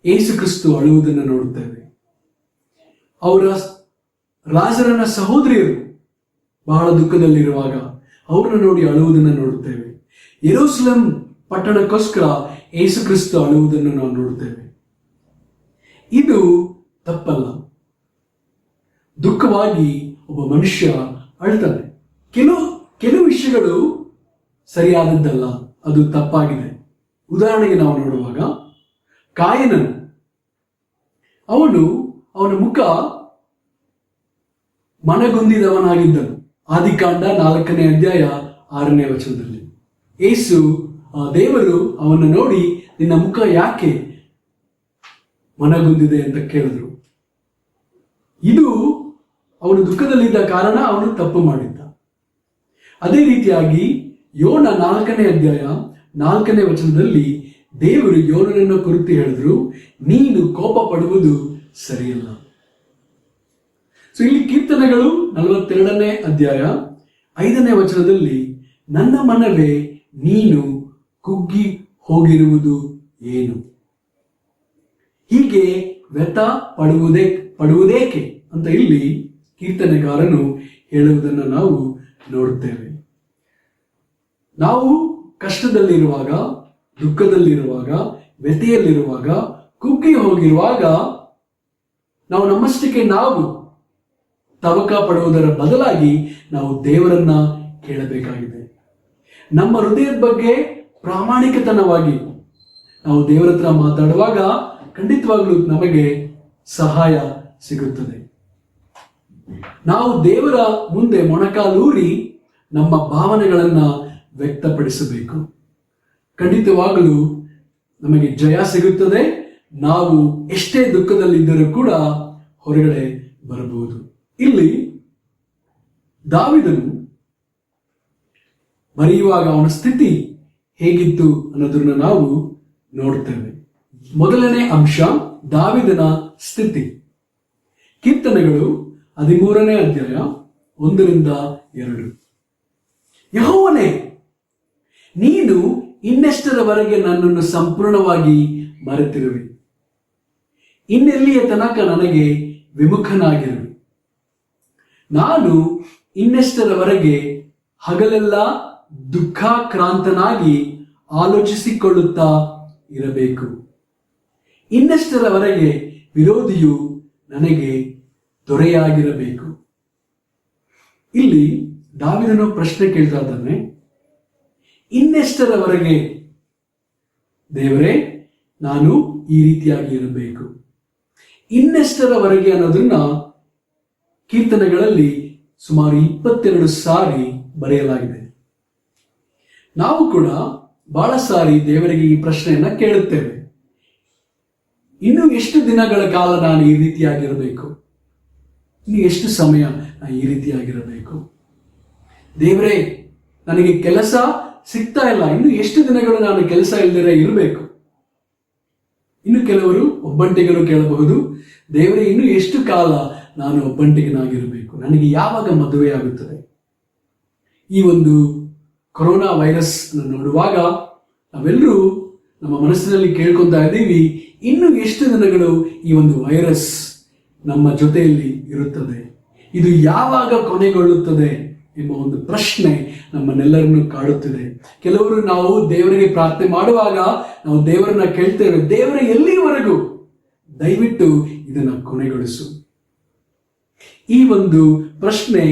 ಯೇಸು ಕ್ರಿಸ್ತು ಅಳುವುದನ್ನು ನೋಡುತ್ತೇವೆ. ಅವರ ಲಾಜರನ ಸಹೋದರಿಯರು ಬಹಳ ದುಃಖದಲ್ಲಿರುವಾಗ ಅವರನ್ನು ನೋಡಿ ಅಳುವುದನ್ನು ನೋಡುತ್ತೇವೆ. ಯೆರೂಸಲೇಮ್ ಪಟ್ಟಣಕ್ಕೋಸ್ಕರ ಯೇಸು ಕ್ರಿಸ್ತು ಅಳುವುದನ್ನು ನಾವು ನೋಡುತ್ತೇವೆ. ಇದು ತಪ್ಪಲ್ಲ. ದುಃಖವಾಗಿ ಒಬ್ಬ ಮನುಷ್ಯ ಅಳ್ತಾನೆ. ಕೆಲವು ವಿಷಯಗಳು ಸರಿಯಾದದ್ದಲ್ಲ, ಅದು ತಪ್ಪಾಗಿದೆ. ಉದಾಹರಣೆಗೆ ನಾವು ನೋಡುವಾಗ ಕಾಯನನು, ಅವನ ಮುಖ ಮನಗುಂದಿದವನಾಗಿದ್ದನು. ಆದಿಕಾಂಡ 4ನೇ ಅಧ್ಯಾಯ 6ನೇ ವಚನದಲ್ಲಿ ದೇವರು ಅವನು ನೋಡಿ, ನಿನ್ನ ಮುಖ ಯಾಕೆ ಮನಗುಂದಿದೆ ಅಂತ ಕೇಳಿದ್ರು. ಇದು ಅವನು ದುಃಖದಲ್ಲಿದ್ದ ಕಾರಣ ಅವನು ತಪ್ಪು ಮಾಡಿದ್ದ. ಅದೇ ರೀತಿಯಾಗಿ ಯೋನ 4ನೇ ಅಧ್ಯಾಯ 4ನೇ ವಚನದಲ್ಲಿ ದೇವರು ಯೋನನನ್ನು ಕುರಿತು ಹೇಳಿದ್ರು, ನೀನು ಕೋಪ ಪಡುವುದು ಸರಿಯಲ್ಲ. ಸೊ ಇಲ್ಲಿ ಕೀರ್ತನೆಗಳು 42ನೇ ಅಧ್ಯಾಯ 5ನೇ ವಚನದಲ್ಲಿ, ನನ್ನ ಮನವೇ ನೀನು ಕುಗ್ಗಿ ಹೋಗಿರುವುದು ಏನು? ಹೀಗೆ ವ್ಯಥ ಪಡುವುದೇಕೆ ಅಂತ ಇಲ್ಲಿ ಕೀರ್ತನೆಗಾರನು ಹೇಳುವುದನ್ನು ನಾವು ನೋಡುತ್ತೇವೆ. ನಾವು ಕಷ್ಟದಲ್ಲಿರುವಾಗ, ದುಃಖದಲ್ಲಿರುವಾಗ, ವ್ಯಥೆಯಲ್ಲಿರುವಾಗ, ಕುಗ್ಗಿ ಹೋಗಿರುವಾಗ ನಾವು ನಮ್ಮಷ್ಟಕ್ಕೆ ನಾವು ತವಕ ಪಡುವುದರ ಬದಲಾಗಿ ನಾವು ದೇವರನ್ನ ಕೇಳಬೇಕಾಗಿದೆ. ನಮ್ಮ ಹೃದಯದ ಬಗ್ಗೆ ಪ್ರಾಮಾಣಿಕತನವಾಗಿ ನಾವು ದೇವರ ಹತ್ರ ಮಾತಾಡುವಾಗ ಖಂಡಿತವಾಗ್ಲೂ ನಮಗೆ ಸಹಾಯ ಸಿಗುತ್ತದೆ. ನಾವು ದೇವರ ಮುಂದೆ ಮೊಣಕಾಲೂರಿ ನಮ್ಮ ಭಾವನೆಗಳನ್ನ ವ್ಯಕ್ತಪಡಿಸಬೇಕು. ಖಂಡಿತವಾಗಲೂ ನಮಗೆ ಜಯ ಸಿಗುತ್ತದೆ. ನಾವು ಎಷ್ಟೇ ದುಃಖದಲ್ಲಿದ್ದರೂ ಕೂಡ ಹೊರಗಡೆ ಬರಬಹುದು. ಇಲ್ಲಿ ದಾವೀದನು ಬರೆಯುವಾಗ ಅವನ ಸ್ಥಿತಿ ಹೇಗಿತ್ತು ಅನ್ನೋದನ್ನ ನಾವು ನೋಡ್ತೇವೆ. ಮೊದಲನೇ ಅಂಶ ದಾವೀದನ ಸ್ಥಿತಿ. ಕೀರ್ತನೆಗಳು 13ನೇ ಅಧ್ಯಾಯ 1-2. ಯೆಹೋವನೇ, ನೀನು ಇನ್ನೆಷ್ಟರವರೆಗೆ ನನ್ನನ್ನು ಸಂಪೂರ್ಣವಾಗಿ ಮರೆತಿರುವೆ. ಇನ್ನೆಲ್ಲಿಯ ತನಕ ನನಗೆ ವಿಮುಖನಾಗಿರುವೆ. ನಾನು ಇನ್ನೆಷ್ಟರವರೆಗೆ ಹಗಲೆಲ್ಲ ದುಃಖಾಕ್ರಾಂತನಾಗಿ ಆಲೋಚಿಸಿಕೊಳ್ಳುತ್ತಾ ಇರಬೇಕು. ಇನ್ನೆಷ್ಟರವರೆಗೆ ವಿರೋಧಿಯು ನನಗೆ ದೊರೆಯಾಗಿರಬೇಕು. ಇಲ್ಲಿ ದಾವೀದನು ಪ್ರಶ್ನೆ ಕೇಳ್ತಾ ಇದ್ದಾನೆ, ಇನ್ನೆಷ್ಟರವರೆಗೆ ದೇವರೇ ನಾನು ಈ ರೀತಿಯಾಗಿ ಇರಬೇಕು? ಇನ್ನೆಷ್ಟರವರೆಗೆ ಅನ್ನೋದನ್ನ ಕೀರ್ತನೆಗಳಲ್ಲಿ ಸುಮಾರು 22 ಸಾರಿ ಬರೆಯಲಾಗಿದೆ. ನಾವು ಕೂಡ ಬಹಳ ಸಾರಿ ದೇವರಿಗೆ ಈ ಪ್ರಶ್ನೆಯನ್ನ ಕೇಳುತ್ತೇವೆ. ಇನ್ನು ಎಷ್ಟು ದಿನಗಳ ಕಾಲ ನಾನು ಈ ರೀತಿಯಾಗಿರಬೇಕು? ಇನ್ನು ಎಷ್ಟು ಸಮಯ ನಾನು ಈ ರೀತಿಯಾಗಿರಬೇಕು? ದೇವರೇ, ನನಗೆ ಕೆಲಸ ಸಿಗ್ತಾ ಇಲ್ಲ, ಇನ್ನು ಎಷ್ಟು ದಿನಗಳು ನಾನು ಕೆಲಸ ಇಲ್ಲದೆ ಇರಬೇಕು? ಇನ್ನು ಕೆಲವರು ಒಬ್ಬಂಟಿಗರು ಕೇಳಬಹುದು, ದೇವರೇ ಇನ್ನು ಎಷ್ಟು ಕಾಲ ನಾನು ಒಬ್ಬಂಟಿಗನಾಗಿರಬೇಕು? ನನಗೆ ಯಾವಾಗ ಮದುವೆ ಆಗುತ್ತದೆ? ಈ ಒಂದು ಕೊರೋನಾ ವೈರಸ್ ನೋಡುವಾಗ ನಾವೆಲ್ಲರೂ ನಮ್ಮ ಮನಸ್ಸಿನಲ್ಲಿ ಕೇಳ್ಕೊತಾ ಇದ್ದೀವಿ, ಇನ್ನು ಎಷ್ಟು ದಿನಗಳು ಈ ಒಂದು ವೈರಸ್ ನಮ್ಮ ಜೊತೆಯಲ್ಲಿ ಇರುತ್ತದೆ? ಇದು ಯಾವಾಗ ಕೊನೆಗೊಳ್ಳುತ್ತದೆ ಎಂಬ ಒಂದು ಪ್ರಶ್ನೆ ನಮ್ಮನ್ನೆಲ್ಲರನ್ನು ಕಾಡುತ್ತಿದೆ. ಕೆಲವರು ನಾವು ದೇವರಿಗೆ ಪ್ರಾರ್ಥನೆ ಮಾಡುವಾಗ ನಾವು ದೇವರನ್ನ ಕೇಳ್ತೇವೆ, ದೇವರ ಎಲ್ಲಿವರೆಗೂ? ದಯವಿಟ್ಟು ಇದನ್ನ ಕೊನೆಗೊಳಿಸು. ಈ ಒಂದು ಪ್ರಶ್ನೆ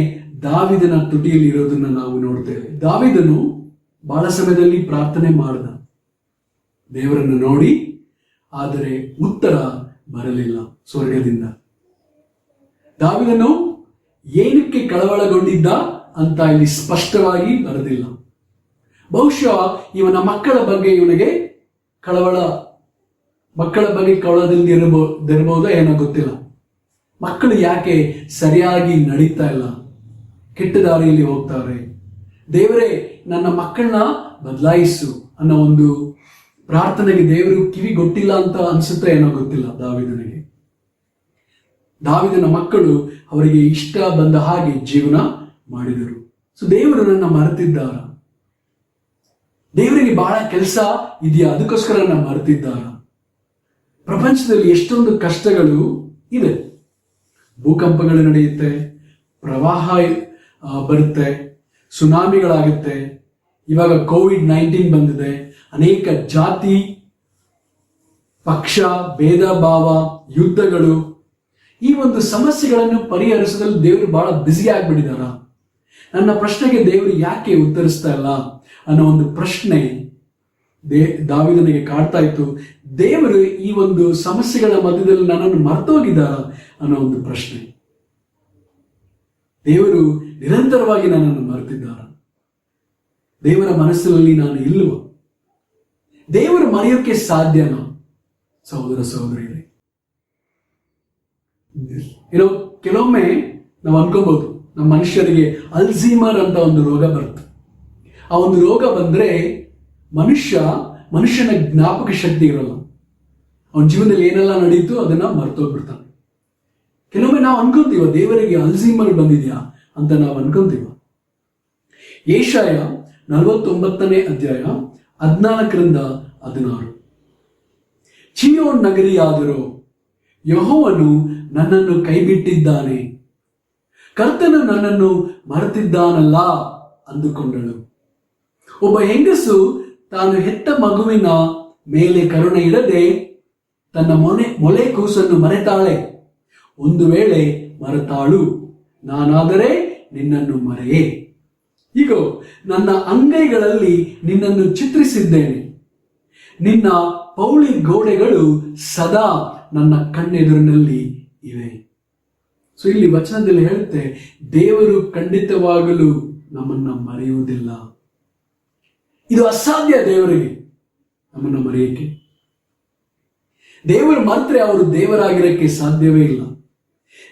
ದಾವೀದನ ತುಟಿಯಲ್ಲಿ ಇರೋದನ್ನ ನಾವು ನೋಡ್ತೇವೆ. ದಾವೀದನು ಬಹಳ ಸಮಯದಲ್ಲಿ ಪ್ರಾರ್ಥನೆ ಮಾಡಿದ ದೇವರನ್ನು ನೋಡಿ, ಆದರೆ ಉತ್ತರ ಬರಲಿಲ್ಲ ಸ್ವರ್ಗದಿಂದ. ದಾವೀದನು ಏನಕ್ಕೆ ಕಳವಳಗೊಂಡಿದ್ದ ಅಂತ ಇಲ್ಲಿ ಸ್ಪಷ್ಟವಾಗಿ ಬರೆದಿಲ್ಲ. ಬಹುಶಃ ಇವನ ಮಕ್ಕಳ ಬಗ್ಗೆ ಇವನಿಗೆ ಕಳವಳದಿರಬಹುದೋ ಏನೋ ಗೊತ್ತಿಲ್ಲ. ಮಕ್ಕಳು ಯಾಕೆ ಸರಿಯಾಗಿ ನಡೀತಾ ಇಲ್ಲ, ಕೆಟ್ಟ ದಾರಿಯಲ್ಲಿ ಹೋಗ್ತಾರೆ, ದೇವರೇ ನನ್ನ ಮಕ್ಕಳನ್ನ ಬದಲಾಯಿಸು ಅನ್ನೋ ಒಂದು ಪ್ರಾರ್ಥನೆಗೆ ದೇವರು ಕಿವಿಗೊಟ್ಟಿಲ್ಲ ಅಂತ ಅನ್ಸುತ್ತೆ ಏನೋ ಗೊತ್ತಿಲ್ಲ ದಾವೀದನಿಗೆ. ದಾವೀದನ ಮಕ್ಕಳು ಅವರಿಗೆ ಇಷ್ಟ ಬಂದ ಹಾಗೆ ಜೀವನ ಮಾಡಿದರು. ಸೊ ದೇವರು ನನ್ನ ಮರೆತಿದ್ದಾರ? ದೇವರಿಗೆ ಬಹಳ ಕೆಲಸ ಇದೆಯಾ, ಅದಕ್ಕೋಸ್ಕರ ನನ್ನ ಮರೆತಿದ್ದಾರ? ಪ್ರಪಂಚದಲ್ಲಿ ಎಷ್ಟೊಂದು ಕಷ್ಟಗಳು ಇದೆ. ಭೂಕಂಪಗಳು ನಡೆಯುತ್ತೆ, ಪ್ರವಾಹ ಬರುತ್ತೆ, ಸುನಾಮಿಗಳಾಗುತ್ತೆ, ಇವಾಗ COVID-19 ಬಂದಿದೆ, ಅನೇಕ ಜಾತಿ ಪಕ್ಷ ಭೇದ ಭಾವ, ಯುದ್ಧಗಳು. ಈ ಒಂದು ಸಮಸ್ಯೆಗಳನ್ನು ಪರಿಹರಿಸಲು ದೇವರು ಬಹಳ ಬ್ಯುಸಿ ಆಗ್ಬಿಟ್ಟಿದಾರ? ನನ್ನ ಪ್ರಶ್ನೆಗೆ ದೇವರು ಯಾಕೆ ಉತ್ತರಿಸ್ತಾ ಇಲ್ಲ ಅನ್ನೋ ಒಂದು ಪ್ರಶ್ನೆ ದಾವೀದನಿಗೆ ಕಾಡ್ತಾ ಇತ್ತು. ದೇವರು ಈ ಒಂದು ಸಮಸ್ಯೆಗಳ ಮಧ್ಯದಲ್ಲಿ ನನ್ನನ್ನು ಮರ್ತೋಗಿದ್ದಾರ ಅನ್ನೋ ಒಂದು ಪ್ರಶ್ನೆ. ದೇವರು ನಿರಂತರವಾಗಿ ನನ್ನನ್ನು ಮರೆತಿದ್ದಾರ? ದೇವರ ಮನಸ್ಸಿನಲ್ಲಿ ನಾನು ಇಲ್ಲವ? ದೇವರು ಮರೆಯೋಕೆ ಸಾಧ್ಯನಾ? ಸಹೋದರ ಸಹೋದರಿಯರೇ, ಕೆಲವೊಮ್ಮೆ ನಾವು ಅನ್ಕೋಬಹುದು ನಮ್ಮ ಮನುಷ್ಯರಿಗೆ ಅಲ್ಝೀಮರ್ ಅಂತ ಒಂದು ರೋಗ ಬರುತ್ತೆ. ಆ ಒಂದು ರೋಗ ಬಂದ್ರೆ ಮನುಷ್ಯನ ಜ್ಞಾಪಕ ಶಕ್ತಿ ಇರಲ್ಲ. ಅವನ ಜೀವನದಲ್ಲಿ ಏನೆಲ್ಲ ನಡೀತು ಅದನ್ನ ಮರ್ತೋಗ್ಬಿಡ್ತಾನೆ. ಕೆಲವೊಮ್ಮೆ ನಾವು ಅನ್ಕೊಂತೀವ ದೇವರಿಗೆ ಅಲ್ಝೀಮರ್ ಬಂದಿದ್ಯಾ ಅಂತ ನಾವು ಅನ್ಕೊಂತೀವ. ಯೆಶಾಯ 49ನೇ ಅಧ್ಯಾಯ 14-16. ಚೀಯೋನ್ ನಗರಿಯಾದರೂ ಯೆಹೋವನು ನನ್ನನ್ನು ಕೈಬಿಟ್ಟಿದ್ದಾನೆ, ಕರ್ತನು ನನ್ನನ್ನು ಮರೆತಿದ್ದಾನಲ್ಲ ಅಂದುಕೊಂಡಳು. ಒಬ್ಬ ಹೆಂಗಸು ತಾನು ಹೆತ್ತ ಮಗುವಿನ ಮೇಲೆ ಕರುಣೆ ಇಡದೆ ತನ್ನ ಮೊಲೆ ಕೂಸನ್ನು ಮರೆತಾಳೆ. ಒಂದು ವೇಳೆ ಮರೆತಾಳು, ನಾನಾದರೆ ನಿನ್ನನ್ನು ಮರೆಯೇ. ಈಗ ನನ್ನ ಅಂಗೈಗಳಲ್ಲಿ ನಿನ್ನನ್ನು ಚಿತ್ರಿಸಿದ್ದೇನೆ, ನಿನ್ನ ಪೌಳಿ ಗೋಡೆಗಳು ಸದಾ ನನ್ನ ಕಣ್ಣೆದುರಿನಲ್ಲಿ ಇವೆ. ಸೊ ಇಲ್ಲಿ ವಚನದಲ್ಲಿ ಹೇಳುತ್ತೆ, ದೇವರು ಖಂಡಿತವಾಗಲೂ ನಮ್ಮನ್ನ ಮರೆಯುವುದಿಲ್ಲ. ಇದು ಅಸಾಧ್ಯ ದೇವರಿಗೆ ನಮ್ಮನ್ನು ಮರೆಯಕ್ಕೆ. ದೇವರು ಮಾತ್ರ ಅವರು ದೇವರಾಗಿರಕ್ಕೆ ಸಾಧ್ಯವೇ ಇಲ್ಲ.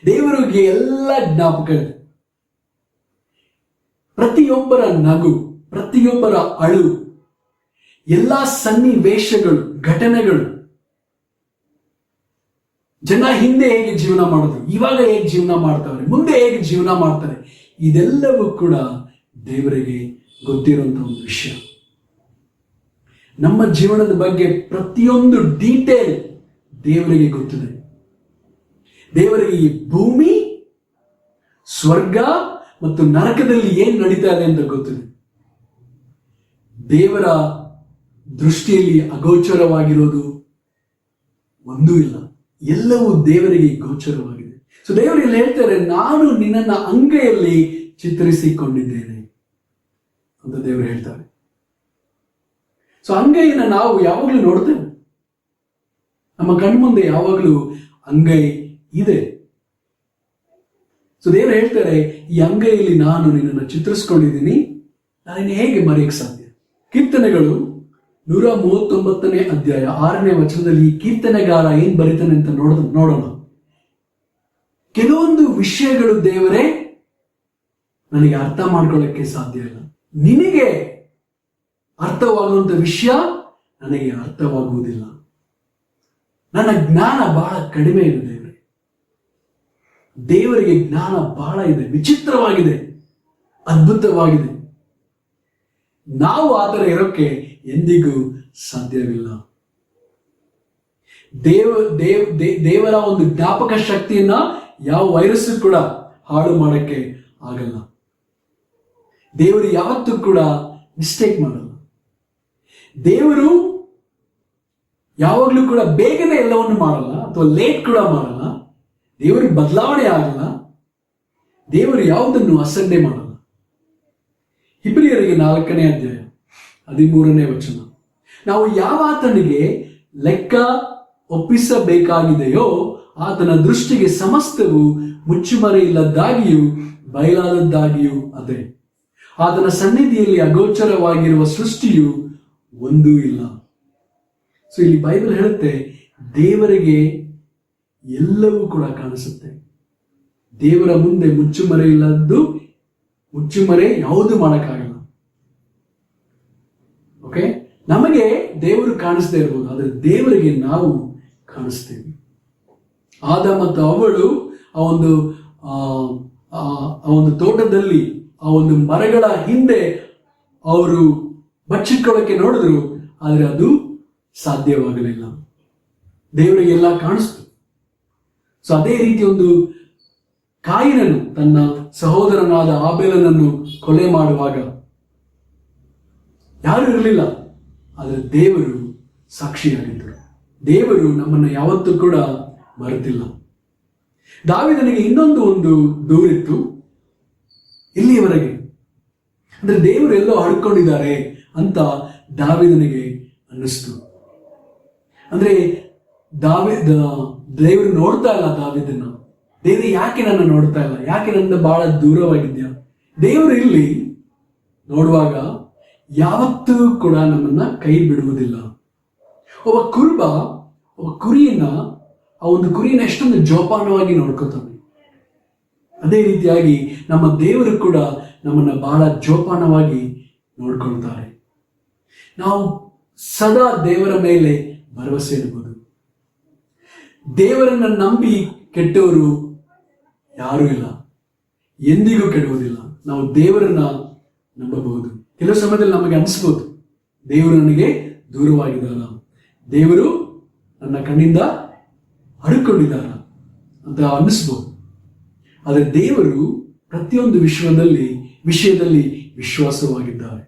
ದೇವರಿಗೆ ಎಲ್ಲ ಜ್ಞಾಪಕ ಇದೆ. ಪ್ರತಿಯೊಬ್ಬರ ನಗು, ಪ್ರತಿಯೊಬ್ಬರ ಅಳು, ಎಲ್ಲಾ ಸನ್ನಿವೇಶಗಳು, ಘಟನೆಗಳು, ಜನ ಹಿಂದೆ ಹೇಗೆ ಜೀವನ ಮಾಡಿದ್ರು, ಇವಾಗ ಹೇಗೆ ಜೀವನ ಮಾಡ್ತಾರೆ, ಮುಂದೆ ಹೇಗೆ ಜೀವನ ಮಾಡ್ತಾರೆ, ಇದೆಲ್ಲವೂ ಕೂಡ ದೇವರಿಗೆ ಗೊತ್ತಿರುವಂತಹ ಒಂದು ವಿಷಯ. ನಮ್ಮ ಜೀವನದ ಬಗ್ಗೆ ಪ್ರತಿಯೊಂದು ಡೀಟೇಲ್ ದೇವರಿಗೆ ಗೊತ್ತಿದೆ. ದೇವರಿಗೆ ಈ ಭೂಮಿ, ಸ್ವರ್ಗ ಮತ್ತು ನರಕದಲ್ಲಿ ಏನ್ ನಡೀತಾ ಇದೆ ಅಂತ ಗೊತ್ತಿದೆ. ದೇವರ ದೃಷ್ಟಿಯಲ್ಲಿ ಅಗೋಚರವಾಗಿರೋದು ಒಂದೂ ಇಲ್ಲ, ಎಲ್ಲವೂ ದೇವರಿಗೆ ಗೋಚರವಾಗಿದೆ. ಸೊ ದೇವರು ಇಲ್ಲಿ ಹೇಳ್ತಾರೆ, ನಾನು ನಿನ್ನನ್ನ ಅಂಗೈಯಲ್ಲಿ ಚಿತ್ರಿಸಿಕೊಂಡಿದ್ದೇನೆ ಅಂತ ದೇವರು ಹೇಳ್ತಾರೆ. ಸೊ ಅಂಗೈಯನ್ನು ನಾವು ಯಾವಾಗಲೂ ನೋಡ್ತೇವೆ, ನಮ್ಮ ಕಣ್ಮುಂದೆ ಯಾವಾಗಲೂ ಅಂಗೈ ಇದೆ. ಸೊ ದೇವರು ಹೇಳ್ತಾರೆ, ಈ ಅಂಗೈಯಲ್ಲಿ ನಾನು ನಿನ್ನನ್ನು ಚಿತ್ರಿಸ್ಕೊಂಡಿದ್ದೀನಿ, ನಾನು ಹೇಗೆ ಮರೆಯಕ್ಕೆ ಸಾಧ್ಯ. ಕೀರ್ತನೆಗಳು 139ನೇ ಅಧ್ಯಾಯ 6ನೇ ವಚನದಲ್ಲಿ ಕೀರ್ತನೆಗಾರ ಏನ್ ಬರೀತಾನೆ ಅಂತ ನೋಡೋಣ. ಕೆಲವೊಂದು ವಿಷಯಗಳು ದೇವರೇ ನನಗೆ ಅರ್ಥ ಮಾಡ್ಕೊಳ್ಳಕ್ಕೆ ಸಾಧ್ಯ ಇಲ್ಲ, ನಿನಗೆ ಅರ್ಥವಾಗುವಂತ ವಿಷಯ ನನಗೆ ಅರ್ಥವಾಗುವುದಿಲ್ಲ, ನನ್ನ ಜ್ಞಾನ ಬಹಳ ಕಡಿಮೆ ಇದೆ. ದೇವರಿಗೆ ಜ್ಞಾನ ಬಹಳ ಇದೆ, ವಿಚಿತ್ರವಾಗಿದೆ, ಅದ್ಭುತವಾಗಿದೆ. ನಾವು ಆ ಥರ ಇರೋಕ್ಕೆ ಎಂದಿಗೂ ಸಾಧ್ಯವಿಲ್ಲ. ದೇವರ ಒಂದು ಜ್ಞಾಪಕ ಶಕ್ತಿಯನ್ನ ಯಾವ ವೈರಸ್ ಕೂಡ ಹಾಳು ಮಾಡಕ್ಕೆ ಆಗಲ್ಲ. ದೇವರು ಯಾವತ್ತೂ ಕೂಡ ಮಿಸ್ಟೇಕ್ ಮಾಡಲ್ಲ. ದೇವರು ಯಾವಾಗಲೂ ಕೂಡ ಬೇಗನೆ ಎಲ್ಲವನ್ನು ಮಾಡಲ್ಲ ಅಥವಾ ಲೇಟ್ ಕೂಡ ಮಾಡಲ್ಲ. ದೇವರಿಗೆ ಬದಲಾವಣೆ ಆಗಲ್ಲ. ದೇವರು ಯಾವುದನ್ನು ಅಸಡ್ಡೆ ಮಾಡಲ್ಲ. ಇಬ್ರಿಯರಿಗೆ 4ನೇ ಅಧ್ಯಾಯ 13ನೇ ವಚನ, ನಾವು ಯಾವ ಆತನಿಗೆ ಲೆಕ್ಕ ಒಪ್ಪಿಸಬೇಕಾಗಿದೆಯೋ ಆತನ ದೃಷ್ಟಿಗೆ ಸಮಸ್ತವು ಮುಚ್ಚುಮರೆ ಇಲ್ಲದ್ದಾಗಿಯೂ ಬಯಲಾದದ್ದಾಗಿಯೂ ಅದೇ. ಆತನ ಸನ್ನಿಧಿಯಲ್ಲಿ ಅಗೋಚರವಾಗಿರುವ ಸೃಷ್ಟಿಯು ಒಂದೂ ಇಲ್ಲ. ಸೊ ಇಲ್ಲಿ ಬೈಬಲ್ ಹೇಳುತ್ತೆ, ದೇವರಿಗೆ ಎಲ್ಲವೂ ಕೂಡ ಕಾಣಿಸುತ್ತೆ. ದೇವರ ಮುಂದೆ ಮುಚ್ಚುಮರೆ ಇಲ್ಲದ್ದು, ಮುಚ್ಚುಮರೆ ಯಾವುದು ಮಾಡೋಕ್ಕಾಗಲ್ಲ. ಓಕೆ, ನಮಗೆ ದೇವರು ಕಾಣಿಸ್ತಾ ಇರ್ಬೋದು, ಆದರೆ ದೇವರಿಗೆ ನಾವು ಕಾಣಿಸ್ತೇವೆ. ಆದ ಮತ್ತು ಅವಳು ಆ ಒಂದು ತೋಟದಲ್ಲಿ ಆ ಒಂದು ಮರಗಳ ಹಿಂದೆ ಅವರು ಬಚ್ಚಿಟ್ಕೊಳ್ಳೋಕೆ ನೋಡಿದ್ರು, ಆದರೆ ಅದು ಸಾಧ್ಯವಾಗಲಿಲ್ಲ. ದೇವರಿಗೆಲ್ಲ ಕಾಣಿಸ್ತು. ಸೊ ಅದೇ ರೀತಿ ಒಂದು ಕಾಯಿನನು ತನ್ನ ಸಹೋದರನಾದ ಆಬೇಲನನ್ನು ಕೊಲೆ ಮಾಡುವಾಗ ಯಾರು ಇರಲಿಲ್ಲ, ಆದರೆ ದೇವರು ಸಾಕ್ಷಿಯಾಗಿದ್ದರು. ದೇವರು ನಮ್ಮನ್ನು ಯಾವತ್ತೂ ಕೂಡ ಮರೆತಿಲ್ಲ. ದಾವೀದನಿಗೆ ಇನ್ನೊಂದು ದೂರಿತ್ತು ಇಲ್ಲಿಯವರೆಗೆ, ಅಂದ್ರೆ ದೇವರು ಎಲ್ಲೋ ಹಡ್ಕೊಂಡಿದ್ದಾರೆ ಅಂತ ದಾವೀದನಿಗೆ ಅನ್ನಿಸ್ತು. ಅಂದ್ರೆ ದೇವರು ನೋಡ್ತಾ ಇಲ್ಲ ದಾವೀದನ್ನ. ದೇವರು ಯಾಕೆ ನನ್ನ ನೋಡ್ತಾ ಇಲ್ಲ, ಯಾಕೆ ನನ್ನ ಬಹಳ ದೂರವಾಗಿದ್ಯಾ? ದೇವರು ಇಲ್ಲಿ ನೋಡುವಾಗ ಯಾವತ್ತೂ ಕೂಡ ನಮ್ಮನ್ನ ಕೈ ಬಿಡುವುದಿಲ್ಲ. ಒಬ್ಬ ಕುರಿಯನ್ನ ಆ ಒಂದು ಕುರಿಯನ್ನ ಎಷ್ಟೊಂದು ಜೋಪಾನವಾಗಿ ನೋಡ್ಕೋತಾನೆ. ಅದೇ ರೀತಿಯಾಗಿ ನಮ್ಮ ದೇವರು ಕೂಡ ನಮ್ಮನ್ನ ಬಹಳ ಜೋಪಾನವಾಗಿ ನೋಡ್ಕೊಳ್ತಾರೆ. ನಾವು ಸದಾ ದೇವರ ಮೇಲೆ ಭರವಸೆ ಇಡಬಹುದು. ದೇವರನ್ನ ನಂಬಿ ಕೆಟ್ಟವರು ಯಾರೂ ಇಲ್ಲ, ಎಂದಿಗೂ ಕೆಡುವುದಿಲ್ಲ. ನಾವು ದೇವರನ್ನ ನಂಬಬಹುದು. ಕೆಲವು ಸಮಯದಲ್ಲಿ ನಮಗೆ ಅನಿಸ್ಬೋದು, ದೇವರು ನನಗೆ ದೂರವಾಗಿದ್ದಾರ, ದೇವರು ನನ್ನ ಕಣ್ಣಿಂದ ಹಡ್ಕೊಂಡಿದ್ದಾರ ಅಂತ ಅನ್ನಿಸ್ಬೋದು. ಆದರೆ ದೇವರು ಪ್ರತಿಯೊಂದು ವಿಷಯದಲ್ಲಿ ವಿಶ್ವಾಸವಾಗಿದ್ದಾರೆ.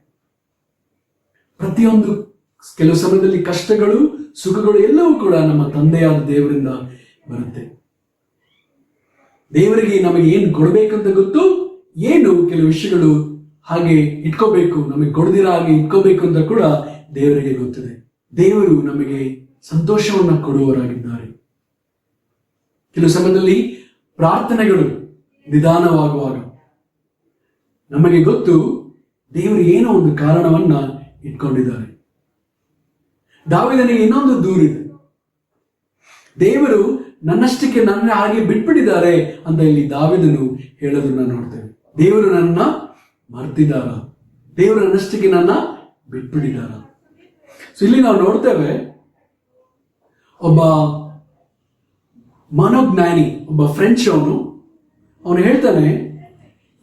ಪ್ರತಿಯೊಂದು ಕೆಲವು ಸಮಯದಲ್ಲಿ ಕಷ್ಟಗಳು, ಸುಖಗಳು ಎಲ್ಲವೂ ಕೂಡ ನಮ್ಮ ತಂದೆಯಾದ ದೇವರಿಂದ ಬರುತ್ತೆ. ದೇವರಿಗೆ ನಮಗೆ ಏನು ಕೊಡಬೇಕಂತ ಗೊತ್ತು, ಏನು ಕೆಲವು ವಿಷಯಗಳು ಹಾಗೆ ಇಟ್ಕೋಬೇಕು, ನಮಗೆ ಕೊಡದಿರ ಹಾಗೆ ಇಟ್ಕೋಬೇಕು ಅಂತ ಕೂಡ ದೇವರಿಗೆ ಗೊತ್ತಿದೆ. ದೇವರು ನಮಗೆ ಸಂತೋಷವನ್ನ ಕೊಡುವವರಾಗಿದ್ದಾರೆ. ಕೆಲವು ಸಮಯದಲ್ಲಿ ಪ್ರಾರ್ಥನೆಗಳು ನಿಧಾನವಾಗುವಾಗ ನಮಗೆ ಗೊತ್ತು, ದೇವರು ಏನೋ ಒಂದು ಕಾರಣವನ್ನ ಇಟ್ಕೊಂಡಿದ್ದಾರೆ. ದಾವೀದನಿಗೆ ಇನ್ನೊಂದು ದೂರಿದೆ, ದೇವರು ನನ್ನಷ್ಟಕ್ಕೆ ನನ್ನ ಹಾಗೆ ಬಿಟ್ಬಿಟ್ಟಿದ್ದಾರೆ ಅಂತ ಇಲ್ಲಿ ದಾವೀದನು ಹೇಳೋದನ್ನ ನೋಡ್ತೇವೆ. ದೇವರು ನನ್ನ ಮರ್ತಿದ್ದಾರ, ದೇವರು ನನ್ನಷ್ಟಕ್ಕೆ ನನ್ನ ಬಿಟ್ಬಿಟ್ಟಿದ್ದಾರ. ಸೊ ಇಲ್ಲಿ ನಾವು ನೋಡ್ತೇವೆ, ಒಬ್ಬ ಮನೋಜ್ಞಾನಿ, ಒಬ್ಬ ಫ್ರೆಂಚ್ ಅವನು ಹೇಳ್ತಾನೆ,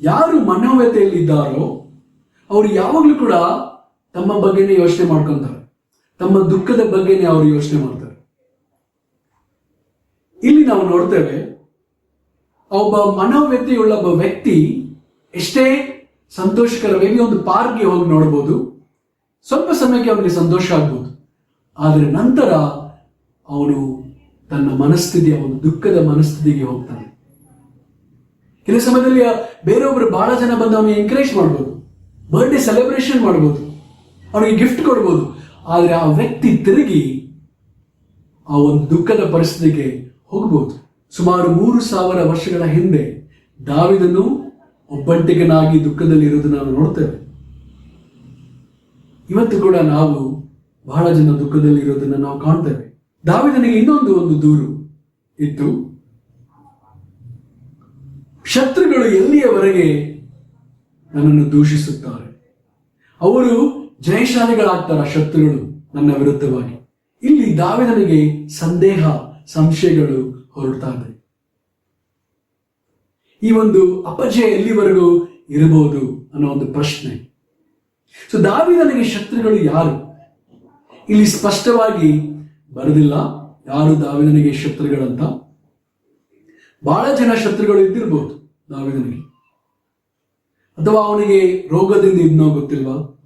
ಯಾರು ಮನೋವ್ಯತೆಯಲ್ಲಿ ಇದ್ದಾರೋ ಅವರು ಯಾವಾಗಲೂ ಕೂಡ ತಮ್ಮ ಬಗ್ಗೆನೇ ಯೋಚನೆ ಮಾಡ್ಕೊಂತಾರೆ, ತಮ್ಮ ದುಃಖದ ಬಗ್ಗೆನೇ ಅವರು ಯೋಚನೆ ಮಾಡ್ತಾರೆ. ಇಲ್ಲಿ ನಾವು ನೋಡ್ತೇವೆ, ಒಬ್ಬ ಮನೋವ್ಯತೆಯುಳ್ಳ ಒಬ್ಬ ವ್ಯಕ್ತಿ ಎಷ್ಟೇ ಸಂತೋಷಕರವಾಗಿ ಒಂದು ಪಾರ್ಕ್ಗೆ ಹೋಗಿ ನೋಡ್ಬೋದು, ಸ್ವಲ್ಪ ಸಮಯಕ್ಕೆ ಅವನಿಗೆ ಸಂತೋಷ ಆಗ್ಬೋದು, ಆದರೆ ನಂತರ ಅವನು ತನ್ನ ಮನಸ್ಥಿತಿಯ ಒಂದು ದುಃಖದ ಮನಸ್ಥಿತಿಗೆ ಹೋಗ್ತಾನೆ. ಕೆಲವು ಸಮಯದಲ್ಲಿ ಬೇರೆಯೊಬ್ಬರು ಬಹಳ ಜನ ಬಂದು ಅವನಿಗೆ ಎಂಕರೇಜ್ ಮಾಡ್ಬೋದು, ಬರ್ಡೇ ಸೆಲೆಬ್ರೇಷನ್ ಮಾಡ್ಬೋದು, ಅವನಿಗೆ ಗಿಫ್ಟ್ ಕೊಡ್ಬೋದು, ಆದರೆ ಆ ವ್ಯಕ್ತಿ ತಿರುಗಿ ಆ ಒಂದು ದುಃಖದ ಪರಿಸ್ಥಿತಿಗೆ ಹೋಗ್ಬೋದು. ಸುಮಾರು 3,000 ವರ್ಷಗಳ ಹಿಂದೆ ದಾವೀದನು ಒಬ್ಬಂಟಿಗನಾಗಿ ದುಃಖದಲ್ಲಿ ಇರೋದನ್ನ ನಾವು ನೋಡ್ತೇವೆ. ಇವತ್ತು ಕೂಡ ನಾವು ಬಹಳ ಜನ ದುಃಖದಲ್ಲಿ ಇರೋದನ್ನ ನಾವು ಕಾಣ್ತೇವೆ. ದಾವೀದನಿಗೆ ಇನ್ನೊಂದು ದೂರು ಇತ್ತು, ಶತ್ರುಗಳು ಎಲ್ಲಿಯವರೆಗೆ ನನ್ನನ್ನು ದೂಷಿಸುತ್ತಾರೆ, ಅವರು ಜಯಶಾಲಿಗಳಾಗ್ತಾರ ಶತ್ರುಗಳು ನನ್ನ ವಿರುದ್ಧವಾಗಿ. ಇಲ್ಲಿ ದಾವೀದನಿಗೆ ಸಂಶಯಗಳು ಹೊರಡ್ತಾ ಇದೆ. ಈ ಒಂದು ಅಪಜಯ ಎಲ್ಲಿವರೆಗೂ ಇರಬಹುದು ಅನ್ನೋ ಒಂದು ಪ್ರಶ್ನೆ. ಸೊ ದಾವೀದನಿಗೆ ಶತ್ರುಗಳು ಯಾರು ಇಲ್ಲಿ ಸ್ಪಷ್ಟವಾಗಿ ಬರೆದಿಲ್ಲ, ಯಾರು ದಾವೀದನಿಗೆ ಶತ್ರುಗಳಂತ. ಬಹಳ ಜನ ಶತ್ರುಗಳು ಇದ್ದಿರ್ಬೋದು ದಾವೀದನಿಗೆ, ಅಥವಾ ಅವನಿಗೆ ರೋಗದಿಂದ ಇದನ್ನೋ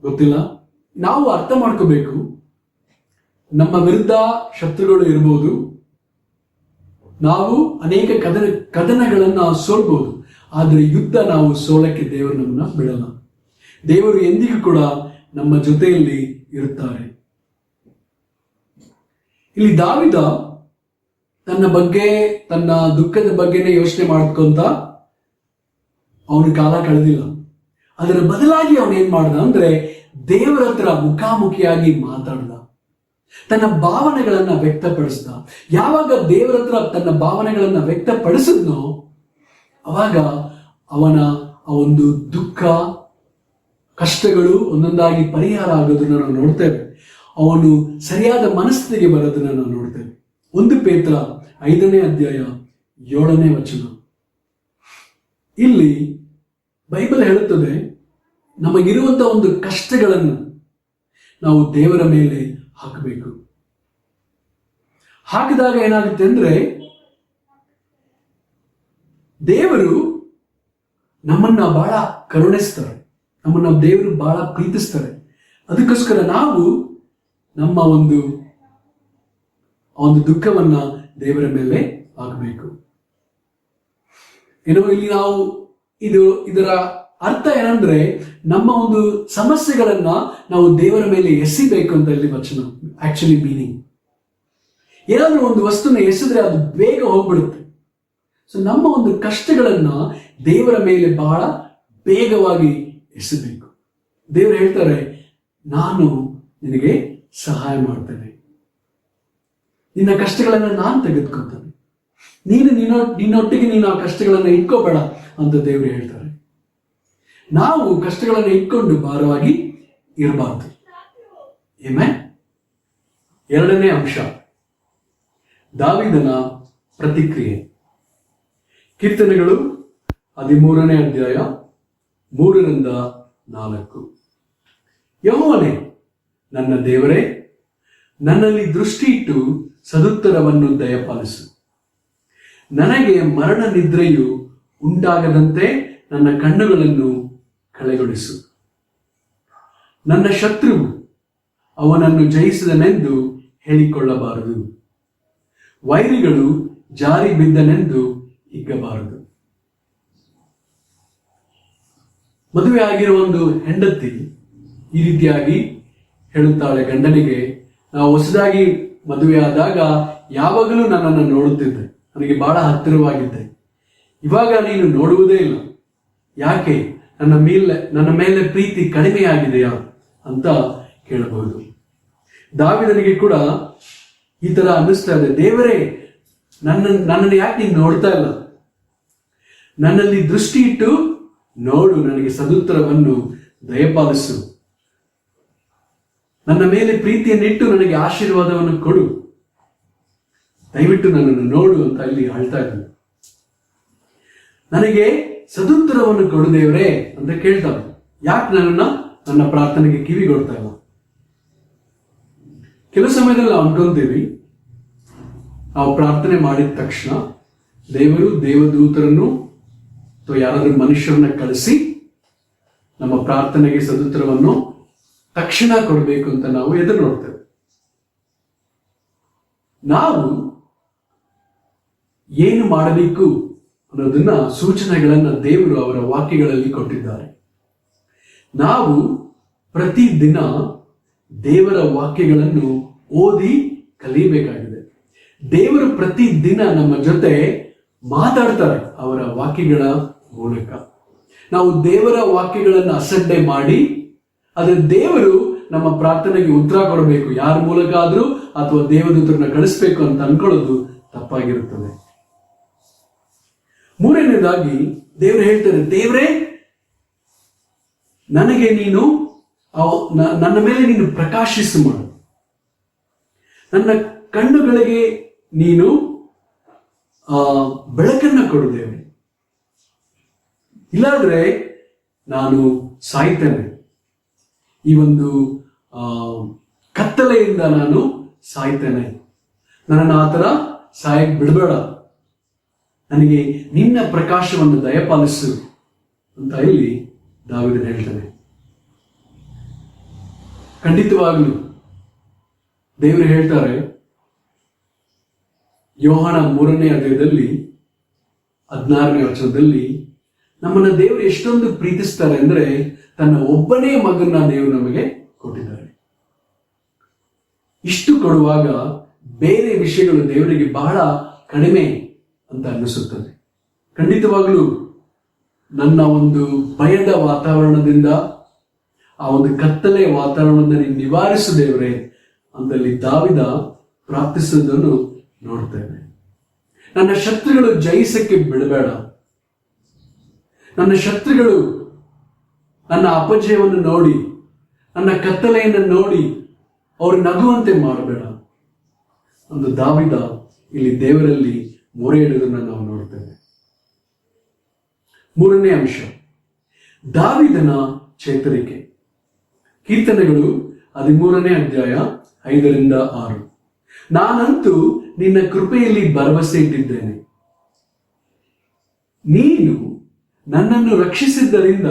ಗೊತ್ತಿಲ್ಲ. ನಾವು ಅರ್ಥ ಮಾಡ್ಕೋಬೇಕು, ನಮ್ಮ ವಿರುದ್ಧ ಶತ್ರುಗಳು ಇರ್ಬೋದು, ನಾವು ಅನೇಕ ಕದನಗಳನ್ನ ಸೋಲ್ಬಹುದು, ಆದರೆ ಯುದ್ಧ ನಾವು ಸೋಲಕ್ಕೆ ದೇವರು ನಮ್ಮನ್ನ ಬಿಡಲ್ಲ. ದೇವರು ಎಂದಿಗೂ ಕೂಡ ನಮ್ಮ ಜೊತೆಯಲ್ಲಿ ಇರುತ್ತಾರೆ. ಇಲ್ಲಿ ದಾವೀದ ತನ್ನ ಬಗ್ಗೆ, ತನ್ನ ದುಃಖದ ಬಗ್ಗೆನೇ ಯೋಚನೆ ಮಾಡ್ಕೊಂತ ಅವನು ಕಾಲ ಕಳೆದಿಲ್ಲ. ಅದರ ಬದಲಾಗಿ ಅವನೇನ್ ಮಾಡ್ದ ಅಂದ್ರೆ, ದೇವರ ಹತ್ರ ಮುಖಾಮುಖಿಯಾಗಿ ಮಾತಾಡ್ದ, ತನ್ನ ಭಾವನೆಗಳನ್ನ ವ್ಯಕ್ತಪಡಿಸ್ದ. ಯಾವಾಗ ದೇವರ ಹತ್ರ ತನ್ನ ಭಾವನೆಗಳನ್ನ ವ್ಯಕ್ತಪಡಿಸಿದ್ನೋ ಅವಾಗ ಅವನ ಆ ಒಂದು ದುಃಖ, ಕಷ್ಟಗಳು ಒಂದೊಂದಾಗಿ ಪರಿಹಾರ ಆಗೋದನ್ನ ನಾವು ನೋಡ್ತೇವೆ. ಅವನು ಸರಿಯಾದ ಮನಸ್ಥಿತಿಗೆ ಬರೋದನ್ನ ನಾವು ನೋಡ್ತೇವೆ. 1 ಪೇತ್ರ 5ನೇ ಅಧ್ಯಾಯ 7ನೇ ವಚನ. ಇಲ್ಲಿ ಬೈಬಲ್ ಹೇಳುತ್ತದೆ, ನಮಗಿರುವಂತಹ ಒಂದು ಕಷ್ಟಗಳನ್ನು ನಾವು ದೇವರ ಮೇಲೆ ಹಾಕಬೇಕು. ಹಾಕಿದಾಗ ಏನಾಗುತ್ತೆ ಅಂದ್ರೆ, ದೇವರು ನಮ್ಮನ್ನ ಬಹಳ ಕರುಣಿಸ್ತಾರೆ, ನಮ್ಮನ್ನ ದೇವರು ಬಹಳ ಪ್ರೀತಿಸ್ತಾರೆ. ಅದಕ್ಕೋಸ್ಕರ ನಾವು ನಮ್ಮ ಒಂದು ದುಃಖವನ್ನ ದೇವರ ಮೇಲೆ ಹಾಕಬೇಕು. ಏನೋ ಇಲ್ಲಿ ನಾವು ಇದರ ಅರ್ಥ ಏನಂದ್ರೆ, ನಮ್ಮ ಒಂದು ಸಮಸ್ಯೆಗಳನ್ನ ನಾವು ದೇವರ ಮೇಲೆ ಎಸಿಬೇಕು ಅಂತ ಇಲ್ಲಿ ವಚನ ಆಕ್ಚುಲಿ ಮೀನಿಂಗ್. ಏನಾದ್ರೂ ಒಂದು ವಸ್ತುನ ಎಸೆದ್ರೆ ಅದು ಬೇಗ ಹೋಗ್ಬಿಡುತ್ತೆ. ಸೊ ನಮ್ಮ ಒಂದು ಕಷ್ಟಗಳನ್ನ ದೇವರ ಮೇಲೆ ಬಹಳ ಬೇಗವಾಗಿ ಎಸಬೇಕು. ದೇವರು ಹೇಳ್ತಾರೆ, ನಾನು ನಿನಗೆ ಸಹಾಯ ಮಾಡ್ತೇನೆ, ನಿನ್ನ ಕಷ್ಟಗಳನ್ನ ನಾನು ತೆಗೆದುಕೊಳ್ತೇನೆ, ನಿನ್ನೊಟ್ಟಿಗೆ ನೀನು ಆ ಕಷ್ಟಗಳನ್ನ ಇಟ್ಕೋಬೇಡ ಅಂತ ದೇವರು ಹೇಳ್ತಾರೆ. ನಾವು ಕಷ್ಟಗಳನ್ನು ಇಟ್ಕೊಂಡು ಭಾರವಾಗಿ ಇರಬಾರ್ದು. ಆಮೆನ್. 2ನೇ ಅಂಶ, ದಾವೀದನ ಪ್ರತಿಕ್ರಿಯೆ. ಕೀರ್ತನೆಗಳು 13ನೇ ಅಧ್ಯಾಯ 3-4. ಯೆಹೋವನೇ, ನನ್ನ ದೇವರೇ, ನನ್ನಲ್ಲಿ ದೃಷ್ಟಿ ಇಟ್ಟು ಸದುತ್ತರವನ್ನು ದಯಪಾಲಿಸು. ನನಗೆ ಮರಣ ನಿದ್ರೆಯು ಉಂಟಾಗದಂತೆ ನನ್ನ ಕಣ್ಣುಗಳನ್ನು ಕಳೆಗೊಳಿಸು. ನನ್ನ ಶತ್ರುವು ಅವನನ್ನು ಜಯಿಸಿದನೆಂದು ಹೇಳಿಕೊಳ್ಳಬಾರದು. ವೈರಿಗಳು ಜಾರಿ ಬಿದ್ದನೆಂದು ಹಿಗ್ಗಬಾರದು. ಮದುವೆ ಆಗಿರುವ ಒಂದು ಹೆಂಡತಿ ಈ ರೀತಿಯಾಗಿ ಹೇಳುತ್ತಾಳೆ ಗಂಡನಿಗೆ, ನಾವು ಹೊಸದಾಗಿ ಮದುವೆ ಆದಾಗ ಯಾವಾಗಲೂ ನನ್ನನ್ನು ನೋಡುತ್ತಿದ್ದೆ, ನನಗೆ ಬಹಳ ಹತ್ತಿರವಾಗಿದ್ದೆ. ಇವಾಗ ನೀನು ನೋಡುವುದೇ ಇಲ್ಲ, ಯಾಕೆ? ನನ್ನ ಮೇಲೆ ಪ್ರೀತಿ ಕಡಿಮೆಯಾಗಿದೆಯಾ ಅಂತ ಕೇಳಬಹುದು. ದಾವೀದನಿಗೆ ಕೂಡ ಈ ತರ ಅನ್ನಿಸ್ತಾ ಇದೆ, ದೇವರೇ, ನನ್ನನ್ನು ಯಾಕೆ ನೀನು ನೋಡ್ತಾ ಇಲ್ಲ? ನನ್ನಲ್ಲಿ ದೃಷ್ಟಿ ಇಟ್ಟು ನೋಡು, ನನಗೆ ಸದುತ್ತರವನ್ನು ದಯಪಾಲಿಸು. ನನ್ನ ಮೇಲೆ ಪ್ರೀತಿಯನ್ನಿಟ್ಟು ನನಗೆ ಆಶೀರ್ವಾದವನ್ನು ಕೊಡು, ದಯವಿಟ್ಟು ನನ್ನನ್ನು ನೋಡು ಅಂತ ಇಲ್ಲಿ ಹೇಳ್ತಾ ಇದ್ದಾನೆ. ನನಗೆ ಸದುತ್ತರವನ್ನು ಕೊಡು ದೇವರೇ ಅಂತ ಕೇಳ್ತಾನೆ. ಯಾಕೆ ನನ್ನ ಪ್ರಾರ್ಥನೆಗೆ ಕಿವಿಗೊಡ್ತಾ ಇಲ್ಲ? ಕೆಲವು ಸಮಯದಲ್ಲಿ ನಾವು ಅನ್ಕೊಂತೀವಿ, ನಾವು ಪ್ರಾರ್ಥನೆ ಮಾಡಿದ ತಕ್ಷಣ ದೇವರು ದೇವದೂತರನ್ನು ಅಥವಾ ಯಾರಾದ್ರೂ ಮನುಷ್ಯರನ್ನ ಕಳಿಸಿ ನಮ್ಮ ಪ್ರಾರ್ಥನೆಗೆ ಸದುತ್ತರವನ್ನು ತಕ್ಷಣ ಕೊಡಬೇಕು ಅಂತ ನಾವು ಎದುರು ನೋಡ್ತೇವೆ. ನಾವು ಏನು ಮಾಡಬೇಕು ಅನ್ನೋದನ್ನ ಸೂಚನೆಗಳನ್ನ ದೇವರು ಅವರ ವಾಕ್ಯಗಳಲ್ಲಿ ಕೊಟ್ಟಿದ್ದಾರೆ. ನಾವು ಪ್ರತಿದಿನ ದೇವರ ವಾಕ್ಯಗಳನ್ನು ಓದಿ ಕಲಿಯಬೇಕಾಗಿದೆ. ದೇವರು ಪ್ರತಿದಿನ ನಮ್ಮ ಜೊತೆ ಮಾತಾಡ್ತಾರೆ ಅವರ ವಾಕ್ಯಗಳ ಮೂಲಕ. ನಾವು ದೇವರ ವಾಕ್ಯಗಳನ್ನು ಅಸಡ್ಡೆ ಮಾಡಿ ಆದ್ರೆ ದೇವರು ನಮ್ಮ ಪ್ರಾರ್ಥನೆಗೆ ಉತ್ತರ ಕೊಡಬೇಕು, ಯಾರ ಮೂಲಕ ಆದ್ರೂ ಅಥವಾ ದೇವದೂತರನ್ನ ಕಳಿಸ್ಬೇಕು ಅಂತ ಅನ್ಕೊಳ್ಳೋದು ತಪ್ಪಾಗಿರುತ್ತದೆ. ಮೂರನೇದಾಗಿ ದೇವರು ಹೇಳ್ತಾರೆ, ದೇವರೇ, ನನಗೆ ನೀನು ನನ್ನ ಮೇಲೆ ನೀನು ಪ್ರಕಾಶಿಸು ಮಾಡು. ನನ್ನ ಕಣ್ಣುಗಳಿಗೆ ನೀನು ಬೆಳಕನ್ನ ಕೊಡು ದೇವರೇ, ಇಲ್ಲಾದ್ರೆ ನಾನು ಸಾಯ್ತೇನೆ. ಈ ಒಂದು ಕತ್ತಲೆಯಿಂದ ನಾನು ಸಾಯ್ತೇನೆ. ನನ್ನನ್ನು ಆ ಥರ ಸಾಯಕ್ ಬಿಡಬೇಡ, ನನಗೆ ನಿನ್ನ ಪ್ರಕಾಶವನ್ನು ದಯಪಾಲಿಸು ಅಂತ ಇಲ್ಲಿ ದಾವೀದನು ಹೇಳ್ತಾನೆ. ಖಂಡಿತವಾಗ್ಲೂ ದೇವರು ಹೇಳ್ತಾರೆ, ಯೋಹಾನ 3ನೇ ಅಧ್ಯಾಯದಲ್ಲಿ 16ನೇ ವಚನದಲ್ಲಿ, ನಮ್ಮನ್ನ ದೇವರು ಎಷ್ಟೊಂದು ಪ್ರೀತಿಸ್ತಾರೆ ಅಂದ್ರೆ ತನ್ನ ಒಬ್ಬನೇ ಮಗನ್ನ ದೇವರು ನಮಗೆ ಕೊಟ್ಟಿದ್ದಾರೆ. ಇಷ್ಟು ಕೊಡುವಾಗ ಬೇರೆ ವಿಷಯಗಳು ದೇವರಿಗೆ ಬಹಳ ಕಡಿಮೆ ಅಂತ ಅನ್ನಿಸುತ್ತದೆ. ಖಂಡಿತವಾಗ್ಲೂ ನನ್ನ ಒಂದು ಭಯದ ವಾತಾವರಣದಿಂದ, ಆ ಒಂದು ಕತ್ತಲೆಯ ವಾತಾವರಣದಿಂದ ನೀನು ನಿವಾರಿಸು ದೇವರೇ ಅಂತಲ್ಲಿ ದಾವೀದ ಪ್ರಾರ್ಥಿಸುವುದನ್ನು ನೋಡ್ತೇವೆ. ನನ್ನ ಶತ್ರುಗಳು ಜಯಿಸಕ್ಕೆ ಬಿಡಬೇಡ. ನನ್ನ ಶತ್ರುಗಳು ನನ್ನ ಅಪಜಯವನ್ನು ನೋಡಿ, ನನ್ನ ಕತ್ತಲೆಯನ್ನು ನೋಡಿ ಅವರು ನಗುವಂತೆ ಮಾಡಬೇಡ ಒಂದು ದಾವೀದ ಇಲ್ಲಿ ದೇವರಲ್ಲಿ ಮೊರೆ ಇಡುವುದನ್ನು ನಾವು ನೋಡ್ತೇವೆ. ಮೂರನೇ ಅಂಶ, ದಾವೀದನ ಚೇತರಿಕೆ. ಕೀರ್ತನೆಗಳು 13ನೇ ಅಧ್ಯಾಯ 5ರಿಂದ 6. ನಾನಂತೂ ನಿನ್ನ ಕೃಪೆಯಲ್ಲಿ ಭರವಸೆ ಇಟ್ಟಿದ್ದೇನೆ. ನೀನು ನನ್ನನ್ನು ರಕ್ಷಿಸಿದ್ದರಿಂದ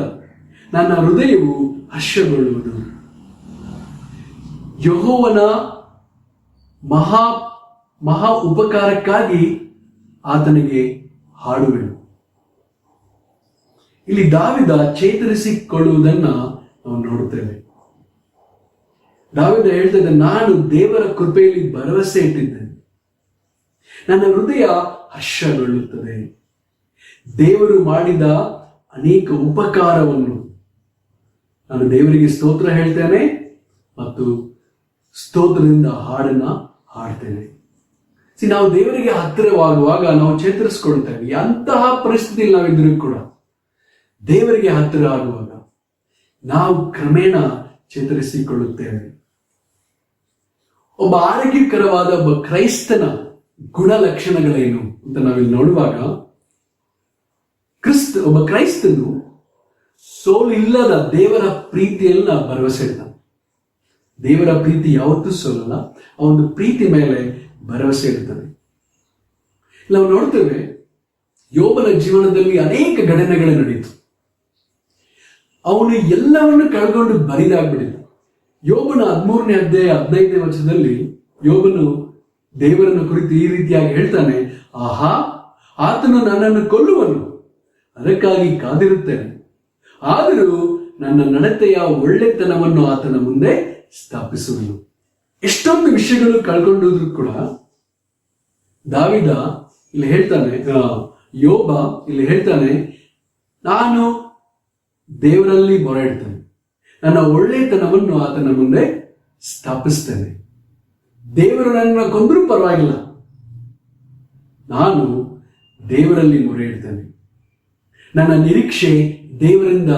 ನನ್ನ ಹೃದಯವು ಹರ್ಷಗೊಳ್ಳುವುದು. ಯೆಹೋವನ ಮಹಾ ಉಪಕಾರಕ್ಕಾಗಿ ಆತನಿಗೆ ಹಾಡುವೆನು. ಇಲ್ಲಿ ದಾವೀದ ಚೇತರಿಸಿಕೊಳ್ಳುವುದನ್ನ ನಾವು ನೋಡುತ್ತೇವೆ. ದಾವೀದ ಹೇಳ್ತದೆ, ನಾನು ದೇವರ ಕೃಪೆಯಲ್ಲಿ ಭರವಸೆ ಇಟ್ಟಿದ್ದೇನೆ, ನನ್ನ ಹೃದಯ ಹರ್ಷಗೊಳ್ಳುತ್ತದೆ. ದೇವರು ಮಾಡಿದ ಅನೇಕ ಉಪಕಾರವನ್ನು ನಾನು ದೇವರಿಗೆ ಸ್ತೋತ್ರ ಹೇಳ್ತೇನೆ ಮತ್ತು ಸ್ತೋತ್ರದಿಂದ ಹಾಡನ್ನ ಹಾಡ್ತೇನೆ. ನಾವು ದೇವರಿಗೆ ಹತ್ತಿರವಾಗುವಾಗ ನಾವು ಚೇತರಿಸಿಕೊಳ್ತೇವೆ. ಅಂತಹ ಪರಿಸ್ಥಿತಿಯಲ್ಲಿ ನಾವಿದ್ರೂ ಕೂಡ ದೇವರಿಗೆ ಹತ್ತಿರ ಆಗುವಾಗ ನಾವು ಕ್ರಮೇಣ ಚೇತರಿಸಿಕೊಳ್ಳುತ್ತೇವೆ. ಒಬ್ಬ ಆರೋಗ್ಯಕರವಾದ ಒಬ್ಬ ಕ್ರೈಸ್ತನ ಗುಣಲಕ್ಷಣಗಳೇನು ಅಂತ ನಾವಿಲ್ಲಿ ನೋಡುವಾಗ, ಒಬ್ಬ ಕ್ರೈಸ್ತನು ಸೋಲಿಲ್ಲದ ದೇವರ ಪ್ರೀತಿಯನ್ನ ಭರವಸೆ ಇಡ್ತಾನೆ. ದೇವರ ಪ್ರೀತಿ ಯಾವತ್ತೂ ಸೋಲಲ್ಲ. ಆ ಒಂದು ಪ್ರೀತಿ ಮೇಲೆ ಭರವಸೆ ಇರ್ತದೆ. ನಾವು ನೋಡ್ತೇವೆ, ಯೋಬನ ಜೀವನದಲ್ಲಿ ಅನೇಕ ಘಟನೆಗಳು ನಡೀತು. ಅವನು ಎಲ್ಲವನ್ನು ಕಳ್ಕೊಂಡು ಬರಿದಾಗ್ಬಿಡಿದ. ಯೋಬನ 13ನೇ ಅಧ್ಯಾಯ 15ನೇ ವಚನದಲ್ಲಿ ಯೋಬನು ದೇವರನ್ನು ಕುರಿತು ಈ ರೀತಿಯಾಗಿ ಹೇಳ್ತಾನೆ, ಆಹಾ, ಆತನು ನನ್ನನ್ನು ಕೊಲ್ಲುವನು, ಅದಕ್ಕಾಗಿ ಕಾದಿರುತ್ತೇನೆ. ಆದರೂ ನನ್ನ ನಡತೆಯ ಒಳ್ಳೆತನವನ್ನು ಆತನ ಮುಂದೆ ಸ್ಥಾಪಿಸುವನು. ಎಷ್ಟೊಂದು ವಿಷಯಗಳು ಕಳ್ಕೊಂಡ್ರು ಕೂಡ ದಾವಿದ ಇಲ್ಲಿ ಹೇಳ್ತಾನೆ, ಯೋಬ ಇಲ್ಲಿ ಹೇಳ್ತಾನೆ, ನಾನು ದೇವರಲ್ಲಿ ಮೊರೆ ಇಡ್ತೇನೆ, ನನ್ನ ಒಳ್ಳೆತನವನ್ನು ಆತನ ಮುಂದೆ ಸ್ಥಾಪಿಸ್ತೇನೆ. ದೇವರು ನನ್ನ ಕೊಂದರೂ ಪರವಾಗಿಲ್ಲ, ನಾನು ದೇವರಲ್ಲಿ ಮೊರೆ ಇಡ್ತೇನೆ. ನನ್ನ ನಿರೀಕ್ಷೆ ದೇವರಿಂದ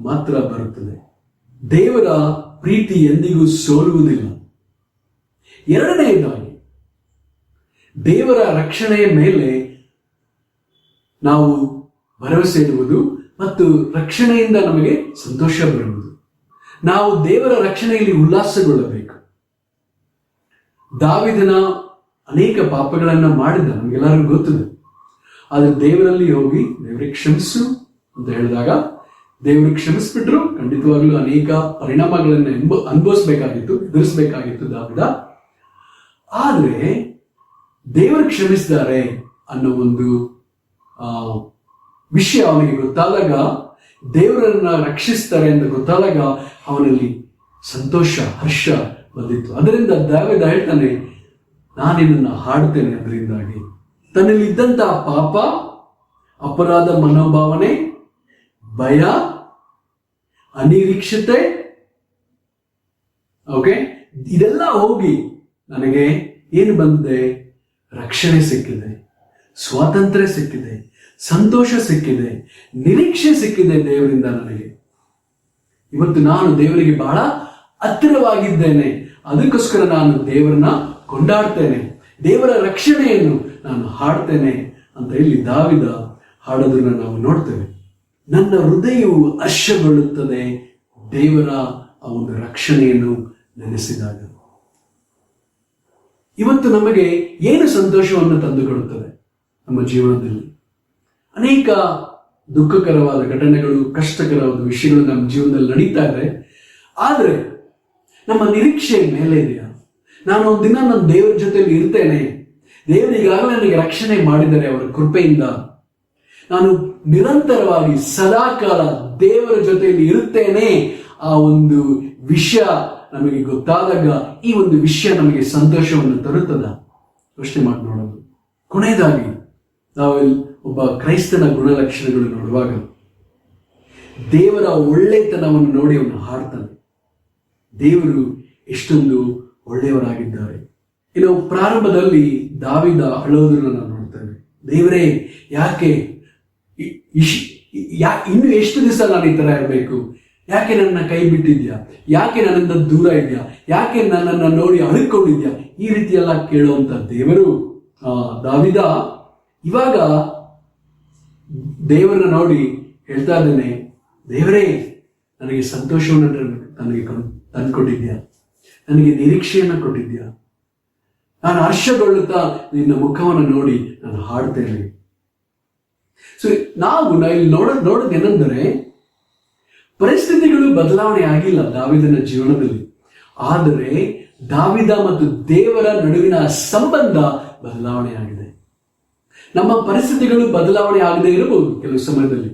ಮಾತ್ರ ಬರುತ್ತದೆ. ದೇವರ ಪ್ರೀತಿ ಎಂದಿಗೂ ಸೋಲುವುದಿಲ್ಲ. ಎರಡನೆಯದಾಗಿ, ದೇವರ ರಕ್ಷಣೆಯ ಮೇಲೆ ನಾವು ಭರವಸೆ ಇಡುವುದು ಮತ್ತು ರಕ್ಷಣೆಯಿಂದ ನಮಗೆ ಸಂತೋಷ ಬರುವುದು. ನಾವು ದೇವರ ರಕ್ಷಣೆಯಲ್ಲಿ ಉಲ್ಲಾಸಗೊಳ್ಳಬೇಕು. ದಾವಿದನ ಅನೇಕ ಪಾಪಗಳನ್ನ ಮಾಡಿದ ನಮಗೆಲ್ಲರಿಗೂ ಗೊತ್ತಿದೆ. ಆದರೆ ದೇವರಲ್ಲಿ ಹೋಗಿ ದೇವರಿಗೆ ಕ್ಷಮಿಸು ಅಂತ ಹೇಳಿದಾಗ ದೇವರು ಕ್ಷಮಿಸ್ಬಿಟ್ರು. ಖಂಡಿತವಾಗ್ಲೂ ಅನೇಕ ಪರಿಣಾಮಗಳನ್ನು ಅನುಭವಿಸ್ಬೇಕಾಗಿತ್ತು, ಎದುರಿಸಬೇಕಾಗಿತ್ತು ದಾವಿದ. ಆದರೆ ದೇವರು ಕ್ಷಮಿಸಿದ್ದಾರೆ ಅನ್ನೋ ಒಂದು ವಿಷಯ ಅವನಿಗೆ ಗೊತ್ತಾದಾಗ, ದೇವರನ್ನ ರಕ್ಷಿಸ್ತಾರೆ ಅಂತ ಗೊತ್ತಾದಾಗ ಅವನಲ್ಲಿ ಸಂತೋಷ, ಹರ್ಷ ಬಂದಿತ್ತು. ಅದರಿಂದ ದಾವಿದ ಹೇಳ್ತಾನೆ, ನಾನಿನ್ನ ಹಾಡ್ತೇನೆ. ಅದರಿಂದಾಗಿ ತನ್ನಲ್ಲಿ ಇದ್ದಂತಹ ಪಾಪ, ಅಪರಾಧ ಮನೋಭಾವನೆ, ಭಯ, ಅನಿರೀಕ್ಷತೆ, ಓಕೆ, ಇದೆಲ್ಲ ಹೋಗಿ ನನಗೆ ಏನು ಬಂದಿದೆ? ರಕ್ಷಣೆ ಸಿಕ್ಕಿದೆ, ಸ್ವಾತಂತ್ರ್ಯ ಸಿಕ್ಕಿದೆ, ಸಂತೋಷ ಸಿಕ್ಕಿದೆ, ನಿರೀಕ್ಷೆ ಸಿಕ್ಕಿದೆ ದೇವರಿಂದ ನನಗೆ. ಇವತ್ತು ನಾನು ದೇವರಿಗೆ ಬಹಳ ಹತ್ತಿರವಾಗಿದ್ದೇನೆ. ಅದಕ್ಕೋಸ್ಕರ ನಾನು ದೇವರನ್ನ ಕೊಂಡಾಡ್ತೇನೆ, ದೇವರ ರಕ್ಷಣೆಯನ್ನು ನಾನು ಹಾಡ್ತೇನೆ ಅಂತ ಇಲ್ಲಿ ದಾವಿದ ಹಾಡೋದನ್ನ ನಾವು ನೋಡ್ತೇವೆ. ನನ್ನ ಹೃದಯವು ಹರ್ಷಗೊಳ್ಳುತ್ತದೆ ದೇವರ ಆ ಒಂದು ರಕ್ಷಣೆಯನ್ನು ನೆನೆಸಿದಾಗ. ಇವತ್ತು ನಮಗೆ ಏನು ಸಂತೋಷವನ್ನು ತಂದುಕೊಡುತ್ತದೆ? ನಮ್ಮ ಜೀವನದಲ್ಲಿ ಅನೇಕ ದುಃಖಕರವಾದ ಘಟನೆಗಳು, ಕಷ್ಟಕರವಾದ ವಿಷಯಗಳು ನಮ್ಮ ಜೀವನದಲ್ಲಿ ನಡೀತಾ ಇದೆ. ಆದರೆ ನಮ್ಮ ನಿರೀಕ್ಷೆ ಮೇಲೆ ಇದೆಯಾ? ನಾನು ಒಂದು ದಿನ ನನ್ನ ದೇವರ ಜೊತೆಯಲ್ಲಿ ಇರ್ತೇನೆ, ದೇವರು ಈಗಾಗಲೇ ನನಗೆ ರಕ್ಷಣೆ ಮಾಡಿದ್ದಾರೆ ಅವರ ಕೃಪೆಯಿಂದ, ನಾನು ನಿರಂತರವಾಗಿ ಸದಾಕಾಲ ದೇವರ ಜೊತೆಯಲ್ಲಿ ಇರುತ್ತೇನೆ. ಆ ಒಂದು ವಿಷಯ ನಮಗೆ ಗೊತ್ತಾದಾಗ ಈ ಒಂದು ವಿಷಯ ನಮಗೆ ಸಂತೋಷವನ್ನು ತರುತ್ತದ? ಯೋಚನೆ ಮಾಡಿ ನೋಡೋದು. ಕೊನೆಯದಾಗಿ ನಾವು ಒಬ್ಬ ಕ್ರೈಸ್ತನ ಗುಣಲಕ್ಷಣಗಳು ನೋಡುವಾಗ ದೇವರ ಒಳ್ಳೆತನವನ್ನು ನೋಡಿ ಅವನು ಹಾಡ್ತಾನೆ. ದೇವರು ಎಷ್ಟೊಂದು ಒಳ್ಳೆಯವರಾಗಿದ್ದಾರೆ. ಇನ್ನು ಪ್ರಾರಂಭದಲ್ಲಿ ದಾವಿದ ಅಳೋದನ್ನು ನಾವು ನೋಡ್ತೇವೆ. ದೇವರೇ, ಯಾಕೆ ಇನ್ನು ಎಷ್ಟು ದಿವಸ ನಾನು ಈ ತರ ಇರಬೇಕು? ಯಾಕೆ ನನ್ನ ಕೈ ಬಿಟ್ಟಿದ್ಯಾ? ಯಾಕೆ ನನ್ನಿಂದ ದೂರ ಇದೆಯಾ? ಯಾಕೆ ನನ್ನನ್ನು ನೋಡಿ ಅಳುಕೊಂಡಿದ್ಯಾ? ಈ ರೀತಿ ಎಲ್ಲ ಕೇಳುವಂತ ದೇವರು ದಾವಿದ ಇವಾಗ ದೇವರನ್ನ ನೋಡಿ ಹೇಳ್ತಾ ಇದ್ದೇನೆ, ದೇವರೇ, ನನಗೆ ಸಂತೋಷವನ್ನು ನನಗೆ ತಂದುಕೊಟ್ಟಿದ್ಯಾ, ನನಗೆ ನಿರೀಕ್ಷೆಯನ್ನು ಕೊಟ್ಟಿದ್ಯಾ, ನಾನು ಹರ್ಷಗೊಳ್ಳುತ್ತಾ ನಿನ್ನ ಮುಖವನ್ನು ನೋಡಿ ನಾನು ಹಾಡ್ತೇನೆ. ಸೊ ನಾವು ಇಲ್ಲಿ ನೋಡೋದು ಏನೆಂದರೆ, ಪರಿಸ್ಥಿತಿಗಳು ಬದಲಾವಣೆ ಆಗಿಲ್ಲ ದಾವಿದನ ಜೀವನದಲ್ಲಿ, ಆದರೆ ದಾವಿದ ಮತ್ತು ದೇವರ ನಡುವಿನ ಸಂಬಂಧ ಬದಲಾವಣೆ ಆಗಿದೆ. ನಮ್ಮ ಪರಿಸ್ಥಿತಿಗಳು ಬದಲಾವಣೆ ಆಗದೆ ಇರಬಹುದು ಕೆಲವು ಸಮಯದಲ್ಲಿ,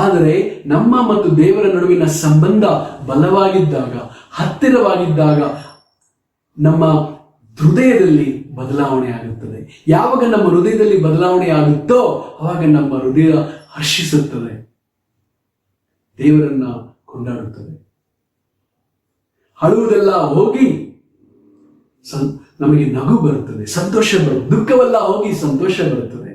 ಆದರೆ ನಮ್ಮ ಮತ್ತು ದೇವರ ನಡುವಿನ ಸಂಬಂಧ ಬಲವಾಗಿದ್ದಾಗ, ಹತ್ತಿರವಾಗಿದ್ದಾಗ ನಮ್ಮ ಹೃದಯದಲ್ಲಿ ಬದಲಾವಣೆ ಆಗುತ್ತದೆ. ಯಾವಾಗ ನಮ್ಮ ಹೃದಯದಲ್ಲಿ ಬದಲಾವಣೆ ಆಗುತ್ತೋ ಆವಾಗ ನಮ್ಮ ಹೃದಯ ಹರ್ಷಿಸುತ್ತದೆ, ದೇವರನ್ನ ಕೊಂಡಾಡುತ್ತದೆ. ಅಳುವುದೆಲ್ಲ ಹೋಗಿ ನಮಗೆ ನಗು ಬರುತ್ತದೆ, ಸಂತೋಷ ಬರುತ್ತದೆ. ದುಃಖವೆಲ್ಲ ಹೋಗಿ ಸಂತೋಷ ಬರುತ್ತದೆ.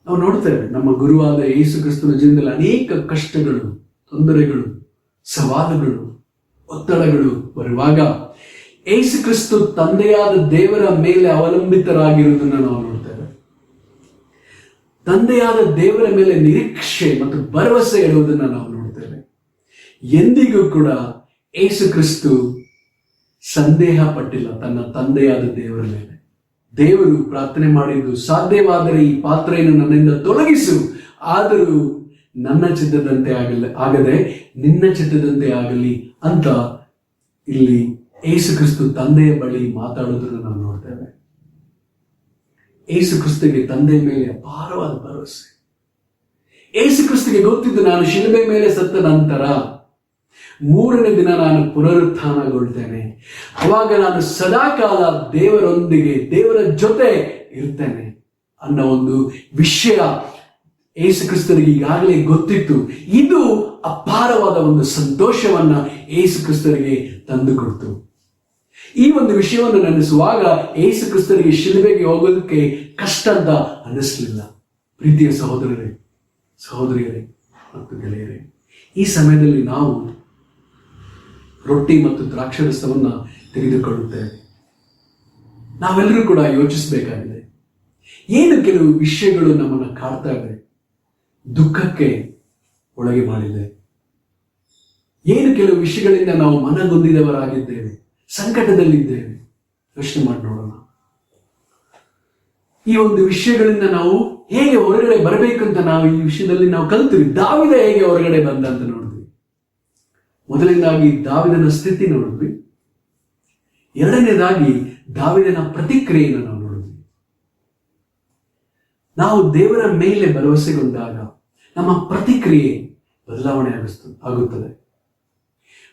ನಾವು ನೋಡ್ತೇವೆ ನಮ್ಮ ಗುರುವಾದ ಯೇಸು ಕ್ರಿಸ್ತನ ಜೀವನದಲ್ಲಿ ಅನೇಕ ಕಷ್ಟಗಳು, ತೊಂದರೆಗಳು, ಸವಾಲುಗಳು, ಒತ್ತಡಗಳು ಬರುವಾಗ ಯೇಸು ಕ್ರಿಸ್ತು ತಂದೆಯಾದ ದೇವರ ಮೇಲೆ ಅವಲಂಬಿತರಾಗಿರುವುದನ್ನು ನಾವು ನೋಡ್ತೇವೆ. ತಂದೆಯಾದ ದೇವರ ಮೇಲೆ ನಿರೀಕ್ಷೆ ಮತ್ತು ಭರವಸೆ ಇಡುವುದನ್ನು ನಾವು ನೋಡ್ತೇವೆ. ಎಂದಿಗೂ ಕೂಡ ಯೇಸು ಕ್ರಿಸ್ತು ಸಂದೇಹ ಪಟ್ಟಿಲ್ಲ ತನ್ನ ತಂದೆಯಾದ ದೇವರ ಮೇಲೆ. ದೇವರು ಪ್ರಾರ್ಥನೆ ಮಾಡಿದ್ದು, ಸಾಧ್ಯವಾದರೆ ಈ ಪಾತ್ರೆಯನ್ನು ನನ್ನಿಂದ ತೊಲಗಿಸು, ಆದರೂ ನನ್ನ ಚಿತ್ತದಂತೆ ಆಗದೆ ನಿನ್ನ ಚಿತ್ತದಂತೆ ಆಗಲಿ ಅಂತ ಇಲ್ಲಿ ಯೇಸು ಕ್ರಿಸ್ತು ತಂದೆಯ ಬಳಿ ಮಾತಾಡೋದನ್ನು ನಾವು ನೋಡ್ತೇವೆ. ಯೇಸು ಕ್ರಿಸ್ತಗೆ ತಂದೆಯ ಮೇಲೆ ಅಪಾರವಾದ ಭರವಸೆ. ಯೇಸು ಕ್ರಿಸ್ತಗೆ ಗೊತ್ತಿದ್ದು, ನಾನು ಶಿಲುಬೆ ಮೇಲೆ ಸತ್ತ ನಂತರ 3ನೇ ದಿನ ನಾನು ಪುನರುತ್ಥಾನಗೊಳ್ತೇನೆ, ಅವಾಗ ನಾನು ಸದಾಕಾಲ ದೇವರೊಂದಿಗೆ, ದೇವರ ಜೊತೆ ಇರ್ತೇನೆ ಅನ್ನೋ ಒಂದು ವಿಷಯ ಯೇಸು ಕ್ರಿಸ್ತನಿಗೆ ಈಗಾಗಲೇ ಗೊತ್ತಿತ್ತು. ಇದು ಅಪಾರವಾದ ಒಂದು ಸಂತೋಷವನ್ನ ಯೇಸು ಕ್ರಿಸ್ತನಿಗೆ ತಂದುಕೊಡ್ತು. ಈ ಒಂದು ವಿಷಯವನ್ನು ನೆನೆಸುವಾಗ ಯೇಸು ಕ್ರಿಸ್ತನಿಗೆ ಶಿಲುಬೆಗೆ ಹೋಗೋದಕ್ಕೆ ಕಷ್ಟ ಅಂತ ಅನ್ನಿಸ್ಲಿಲ್ಲ. ಪ್ರೀತಿಯ ಸಹೋದರರೇ, ಸಹೋದರಿಯರೇ ಮತ್ತು ಗೆಳೆಯರೇ, ಈ ಸಮಯದಲ್ಲಿ ನಾವು ರೊಟ್ಟಿ ಮತ್ತು ದ್ರಾಕ್ಷಾರಸವನ್ನ ತೆಗೆದುಕೊಳ್ಳುತ್ತೇವೆ. ನಾವೆಲ್ಲರೂ ಕೂಡ ಯೋಚಿಸಬೇಕಾಗಿದೆ, ಏನು ಕೆಲವು ವಿಷಯಗಳು ನಮ್ಮನ್ನು ಕಾಡ್ತಾ ಇದೆ, ದುಃಖಕ್ಕೆ ಒಳಗೆ ಮಾಡಿದೆ, ಏನು ಕೆಲವು ವಿಷಯಗಳಿಂದ ನಾವು ಮನಗುಂದಿದವರಾಗಿದ್ದೇವೆ, ಸಂಕಟದಲ್ಲಿದ್ದೇವೆ. ಯೋಚನೆ ಮಾಡಿ ನೋಡೋಣ. ಈ ಒಂದು ವಿಷಯಗಳಿಂದ ನಾವು ಹೇಗೆ ಹೊರಗಡೆ ಬರಬೇಕಂತ ನಾವು ಈ ವಿಷಯದಲ್ಲಿ ನಾವು ಕಲ್ತೀವಿ. ದಾವಿದ ಹೇಗೆ ಹೊರಗಡೆ ಬಂದ ಅಂತ ನೋಡಿದ್ವಿ. ಮೊದಲನೇದಾಗಿ ದಾವಿದನ ಸ್ಥಿತಿ ನೋಡಿದ್ವಿ. ಎರಡನೇದಾಗಿ ದಾವಿದನ ಪ್ರತಿಕ್ರಿಯೆಯನ್ನು ನಾವು ನೋಡಿದ್ವಿ. ನಾವು ದೇವರ ಮೇಲೆ ಭರವಸೆಗೊಂಡಾಗ ನಮ್ಮ ಪ್ರತಿಕ್ರಿಯೆ ಬದಲಾವಣೆ ಆಗುತ್ತದೆ.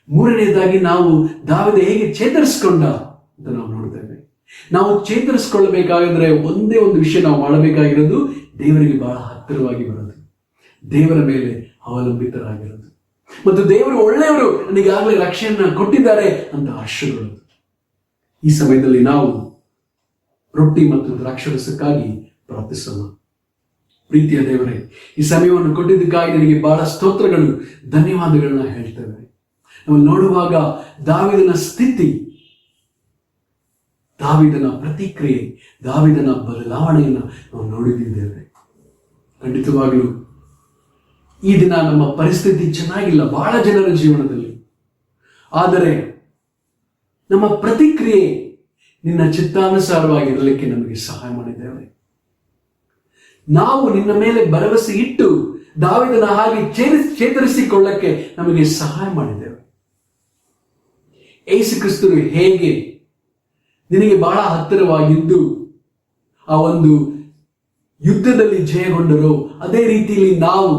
ಮೂರನೇದಾಗಿ ನಾವು ದಾವಿದ ಹೇಗೆ ಚೇತರಿಸಿಕೊಂಡ ಅಂತ ನಾವು ನೋಡ್ತೇವೆ. ನಾವು ಚೇತರಿಸಿಕೊಳ್ಳಬೇಕಾಗಿದ್ರೆ ಒಂದೇ ಒಂದು ವಿಷಯ ನಾವು ಮಾಡಬೇಕಾಗಿರೋದು, ದೇವರಿಗೆ ಬಹಳ ಹತ್ತಿರವಾಗಿ ಬರೋದು, ದೇವರ ಮೇಲೆ ಅವಲಂಬಿತರಾಗಿರೋದು ಮತ್ತು ದೇವರು ಒಳ್ಳೆಯವರು, ನನಗಾಗಲೇ ರಕ್ಷೆಯನ್ನ ಕೊಟ್ಟಿದ್ದಾರೆ ಅಂತ ಆಶೀರ್ವಾದ. ಈ ಸಮಯದಲ್ಲಿ ನಾವು ರೊಟ್ಟಿ ಮತ್ತು ದ್ರಾಕ್ಷಾರಸಕ್ಕಾಗಿ ಪ್ರಾರ್ಥಿಸೋಣ. ಪ್ರೀತಿಯ ದೇವರೇ, ಈ ಸಮಯವನ್ನು ಕೊಟ್ಟಿದ್ದಕ್ಕಾಗಿ ನನಗೆ ಬಹಳ ಸ್ತೋತ್ರಗಳು, ಧನ್ಯವಾದಗಳನ್ನ ಹೇಳ್ತೇವೆ. ನಾವು ನೋಡುವಾಗ ದಾವಿದನ ಸ್ಥಿತಿ, ದಾವಿದನ ಪ್ರತಿಕ್ರಿಯೆ, ದಾವಿದನ ಬದಲಾವಣೆಯನ್ನು ನಾವು ನೋಡಿದ್ದೇವೆ. ಖಂಡಿತವಾಗಲೂ ಈ ದಿನ ನಮ್ಮ ಪರಿಸ್ಥಿತಿ ಚೆನ್ನಾಗಿಲ್ಲ ಬಹಳ ಜನರ ಜೀವನದಲ್ಲಿ, ಆದರೆ ನಮ್ಮ ಪ್ರತಿಕ್ರಿಯೆ ನಿನ್ನ ಚಿತ್ತಾನುಸಾರವಾಗಿರಲಿಕ್ಕೆ ನಮಗೆ ಸಹಾಯ ಮಾಡಿದ್ದೇವೆ. ನಾವು ನಿನ್ನ ಮೇಲೆ ಭರವಸೆ ಇಟ್ಟು ದಾವಿದನ ಹಾಗೆ ಚೇತರಿಸಿಕೊಳ್ಳಕ್ಕೆ ನಮಗೆ ಸಹಾಯ ಮಾಡಿದ್ದೇವೆ. ಯೇಸು ಕ್ರಿಸ್ತರು ಹೇಗೆ ನಿನಗೆ ಬಹಳ ಹತ್ತಿರವಾಗಿದ್ದು ಆ ಒಂದು ಯುದ್ಧದಲ್ಲಿ ಜಯಗೊಂಡರೋ, ಅದೇ ರೀತಿಯಲ್ಲಿ ನಾವು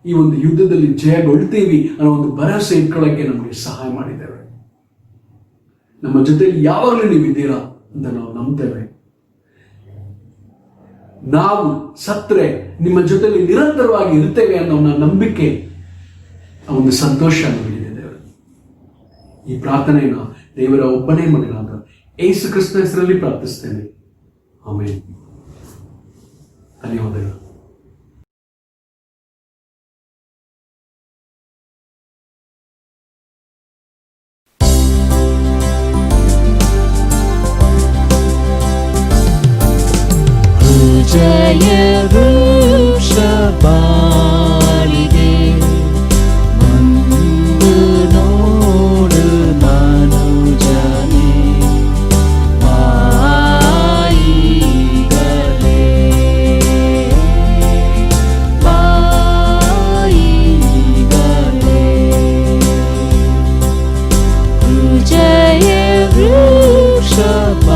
ಈ ಒಂದು ಯುದ್ಧದಲ್ಲಿ ಜಯಗೊಳ್ತೀವಿ ಅನ್ನೋ ಒಂದು ಭರವಸೆ ಇಟ್ಕೊಳ್ಳಕ್ಕೆ ನಮಗೆ ಸಹಾಯ ಮಾಡಿದ್ದೇವೆ. ನಮ್ಮ ಜೊತೆಯಲ್ಲಿ ಯಾವಾಗಲೂ ನೀವಿದ್ದೀರಾ ಅಂತ ನಾವು ನಂಬ್ತೇವೆ. ನಾವು ಸತ್ರೆ ನಿಮ್ಮ ಜೊತೆಯಲ್ಲಿ ನಿರಂತರವಾಗಿ ಇರ್ತೇವೆ ಅನ್ನೋ ನಂಬಿಕೆ, ಆ ಒಂದು ಸಂತೋಷ ನಮಗಿದೆ. ಈ ಪ್ರಾರ್ಥನೆಯನ್ನು ದೇವರ ಒಬ್ಬನೇ ಮಗನಾದ ಯೇಸು ಕ್ರಿಸ್ತನ ಹೆಸರಲ್ಲಿ ಪ್ರಾರ್ಥಿಸ್ತೇನೆ. ಆಮೆನ್. ಧನ್ಯವಾದಗಳು. ಜಯ ವೃಷಭಾಲಿಗೆ ಬಂದು ನೋಡು ಮನುಜನೇ, ಬಾಯಿಗಳೇ ಬಾಯಿಗಳೇ. ಜಯ ವೃಷಭ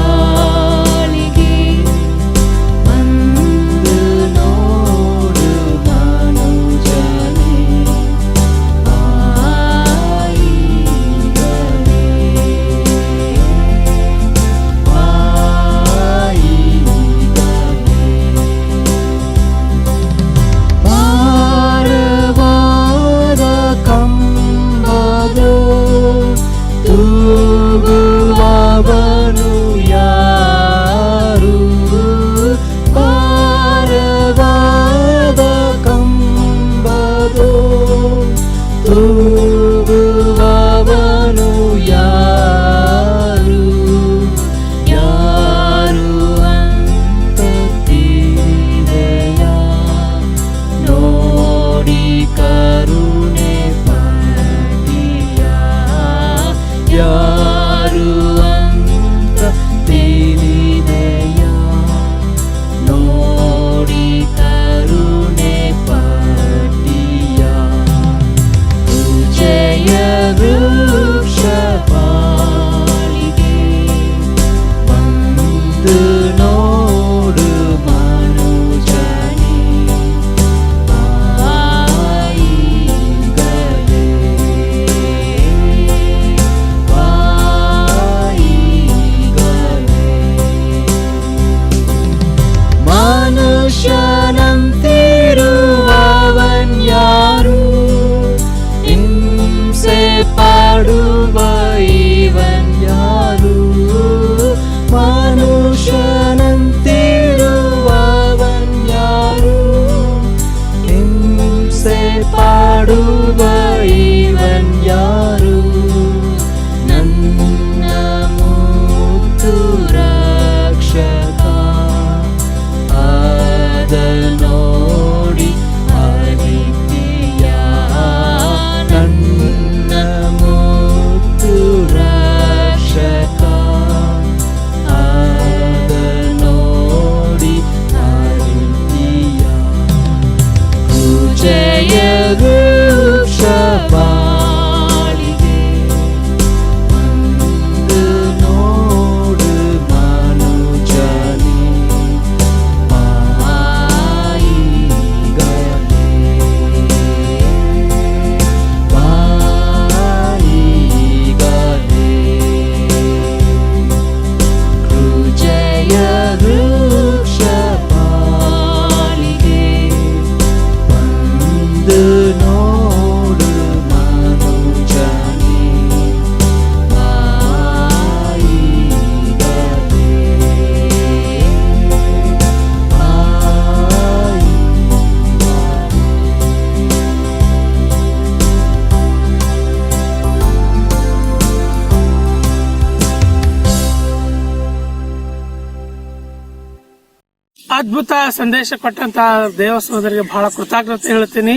ಅದ್ಭುತ ಸಂದೇಶ ಕೊಟ್ಟಂತ ದೇವ ಸಹೋದರಿಗೆ ಬಹಳ ಕೃತಜ್ಞತೆ ಹೇಳ್ತೀನಿ.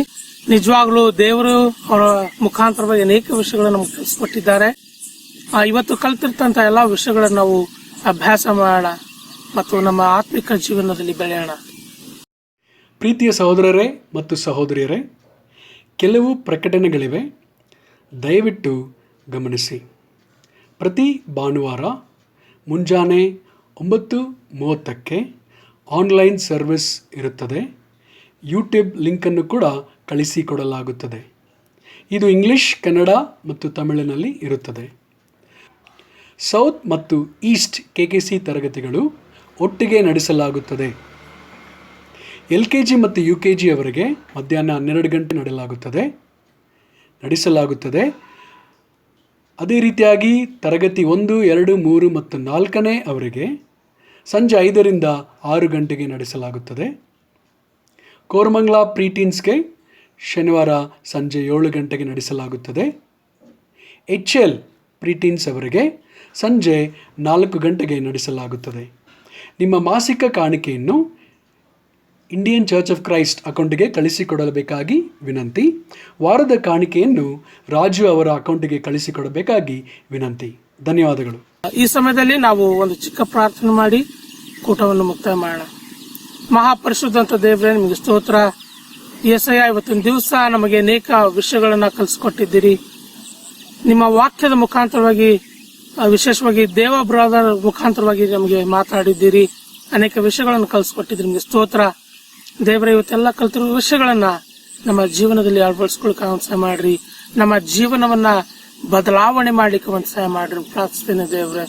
ನಿಜವಾಗ್ಲೂ ದೇವರು ಅವರ ಮುಖಾಂತರವಾಗಿ ಅನೇಕ ವಿಷಯಗಳನ್ನು ನಮ್ಗೆ ತಿಳಿಸ್ಕೊಟ್ಟಿದ್ದಾರೆ. ಇವತ್ತು ಕಲ್ತಿರ್ತಂತ ಎಲ್ಲಾ ವಿಷಯಗಳನ್ನು ನಾವು ಅಭ್ಯಾಸ ಮಾಡೋಣ ಮತ್ತು ನಮ್ಮ ಆತ್ಮಿಕ ಜೀವನದಲ್ಲಿ ಬೆಳೆಯೋಣ. ಪ್ರೀತಿಯ ಸಹೋದರರೇ ಮತ್ತು ಸಹೋದರಿಯರೇ, ಕೆಲವು ಪ್ರಕಟಣೆಗಳಿವೆ, ದಯವಿಟ್ಟು ಗಮನಿಸಿ. ಪ್ರತಿ ಭಾನುವಾರ ಮುಂಜಾನೆ 9:30ಕ್ಕೆ ಆನ್ಲೈನ್ ಸರ್ವಿಸ್ ಇರುತ್ತದೆ. ಯೂಟ್ಯೂಬ್ ಲಿಂಕನ್ನು ಕೂಡ ಕಳಿಸಿಕೊಡಲಾಗುತ್ತದೆ. ಇದು ಇಂಗ್ಲಿಷ್, ಕನ್ನಡ ಮತ್ತು ತಮಿಳಿನಲ್ಲಿ ಇರುತ್ತದೆ. ಸೌತ್ ಮತ್ತು ಈಸ್ಟ್ KKC ತರಗತಿಗಳು ಒಟ್ಟಿಗೆ ನಡೆಸಲಾಗುತ್ತದೆ. LKG ಮತ್ತು UKG ಅವರಿಗೆ ಮಧ್ಯಾಹ್ನ 12 ಗಂಟೆ ನಡೆಸಲಾಗುತ್ತದೆ. ಅದೇ ರೀತಿಯಾಗಿ ತರಗತಿ 1, 2, 3 ಮತ್ತು 4ನೇ ಅವರಿಗೆ ಸಂಜೆ 5ರಿಂದ 6 ಗಂಟೆಗೆ ನಡೆಸಲಾಗುತ್ತದೆ. ಕೋರಮಂಗಲ ಪ್ರೀಟೀನ್ಸ್ಗೆ ಶನಿವಾರ ಸಂಜೆ 7 ಗಂಟೆಗೆ ನಡೆಸಲಾಗುತ್ತದೆ. HL ಪ್ರೀಟೀನ್ಸ್ ಅವರಿಗೆ ಸಂಜೆ 4 ಗಂಟೆಗೆ ನಡೆಸಲಾಗುತ್ತದೆ. ನಿಮ್ಮ ಮಾಸಿಕ ಕಾಣಿಕೆಯನ್ನು ಇಂಡಿಯನ್ ಚರ್ಚ್ ಆಫ್ ಕ್ರೈಸ್ಟ್ ಅಕೌಂಟಿಗೆ ಕಳಿಸಿಕೊಡಬೇಕಾಗಿ ವಿನಂತಿ. ವಾರದ ಕಾಣಿಕೆಯನ್ನು ರಾಜು ಅವರ ಅಕೌಂಟಿಗೆ ಕಳಿಸಿಕೊಡಬೇಕಾಗಿ ವಿನಂತಿ. ಧನ್ಯವಾದಗಳು. ಈ ಸಮಯದಲ್ಲಿ ನಾವು ಒಂದು ಚಿಕ್ಕ ಪ್ರಾರ್ಥನೆ ಮಾಡಿ ಕೂಟವನ್ನು ಮುಕ್ತಾಯ ಮಾಡೋಣ. ಮಹಾಪರಿಶುದ್ಧಂತ ದೇವರೇ, ನಿಮಗೆ ಸ್ತೋತ್ರ. యేసయ్య, ಇವತ್ತಿನ ದಿವಸ ನಮಗೆ ಅನೇಕ ವಿಷಯಗಳನ್ನ ಕಲಿಸ್ಕೊಟ್ಟಿದ್ದೀರಿ. ನಿಮ್ಮ ವಾಕ್ಯದ ಮುಖಾಂತರವಾಗಿ, ವಿಶೇಷವಾಗಿ ದೇವ ಬ್ರದರ್ ಮುಖಾಂತರವಾಗಿ ನಮಗೆ ಮಾತಾಡಿದ್ದೀರಿ. ಅನೇಕ ವಿಷಯಗಳನ್ನು ಕಲಿಸ್ಕೊಟ್ಟಿದ್ದೀರಿ. ನಿಮಗೆ ಸ್ತೋತ್ರ ದೇವರೇ. ಇವತ್ತೆಲ್ಲ ಕಲ್ತಿರೋ ವಿಷಯಗಳನ್ನ ನಮ್ಮ ಜೀವನದಲ್ಲಿ ಅಳವಡಿಸ್ಕೊಳಕ್ಕೆ ಒಂದು ಸಹಾಯ ಮಾಡ್ರಿ. ನಮ್ಮ ಜೀವನವನ್ನ ಬದಲಾವಣೆ ಮಾಡ್ಲಿಕ್ಕೆ ಒಂದು ಸಹಾಯ ಮಾಡ್ರಿ ಪ್ರಾರ್ಥಿಸ್ತೇನೆ ದೇವ್ರೆ.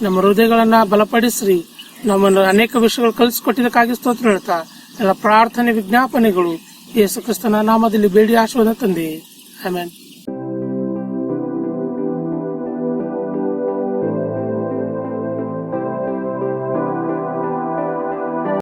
ನಮ್ಮ ಹೃದಯಗಳನ್ನ ಬಲಪಡಿಸ್ರಿ. ನಮ್ಮನ್ನು ಅನೇಕ ವಿಷಯಗಳು ಕಲಿಸ್ಕೊಟ್ಟಿದ್ದಕ್ಕಾಗಿ ಸ್ತೋತ್ರ ಹೇಳ್ತಾ ಎಲ್ಲ ಪ್ರಾರ್ಥನೆ ವಿಜ್ಞಾಪನೆಗಳು ಯೇಸು ಕ್ರಿಸ್ತನ ನಾಮದಲ್ಲಿ ಬೇಡಿ ಆಶೀರ್ವಾದ ತಂದೆ. ಆಮೆನ್.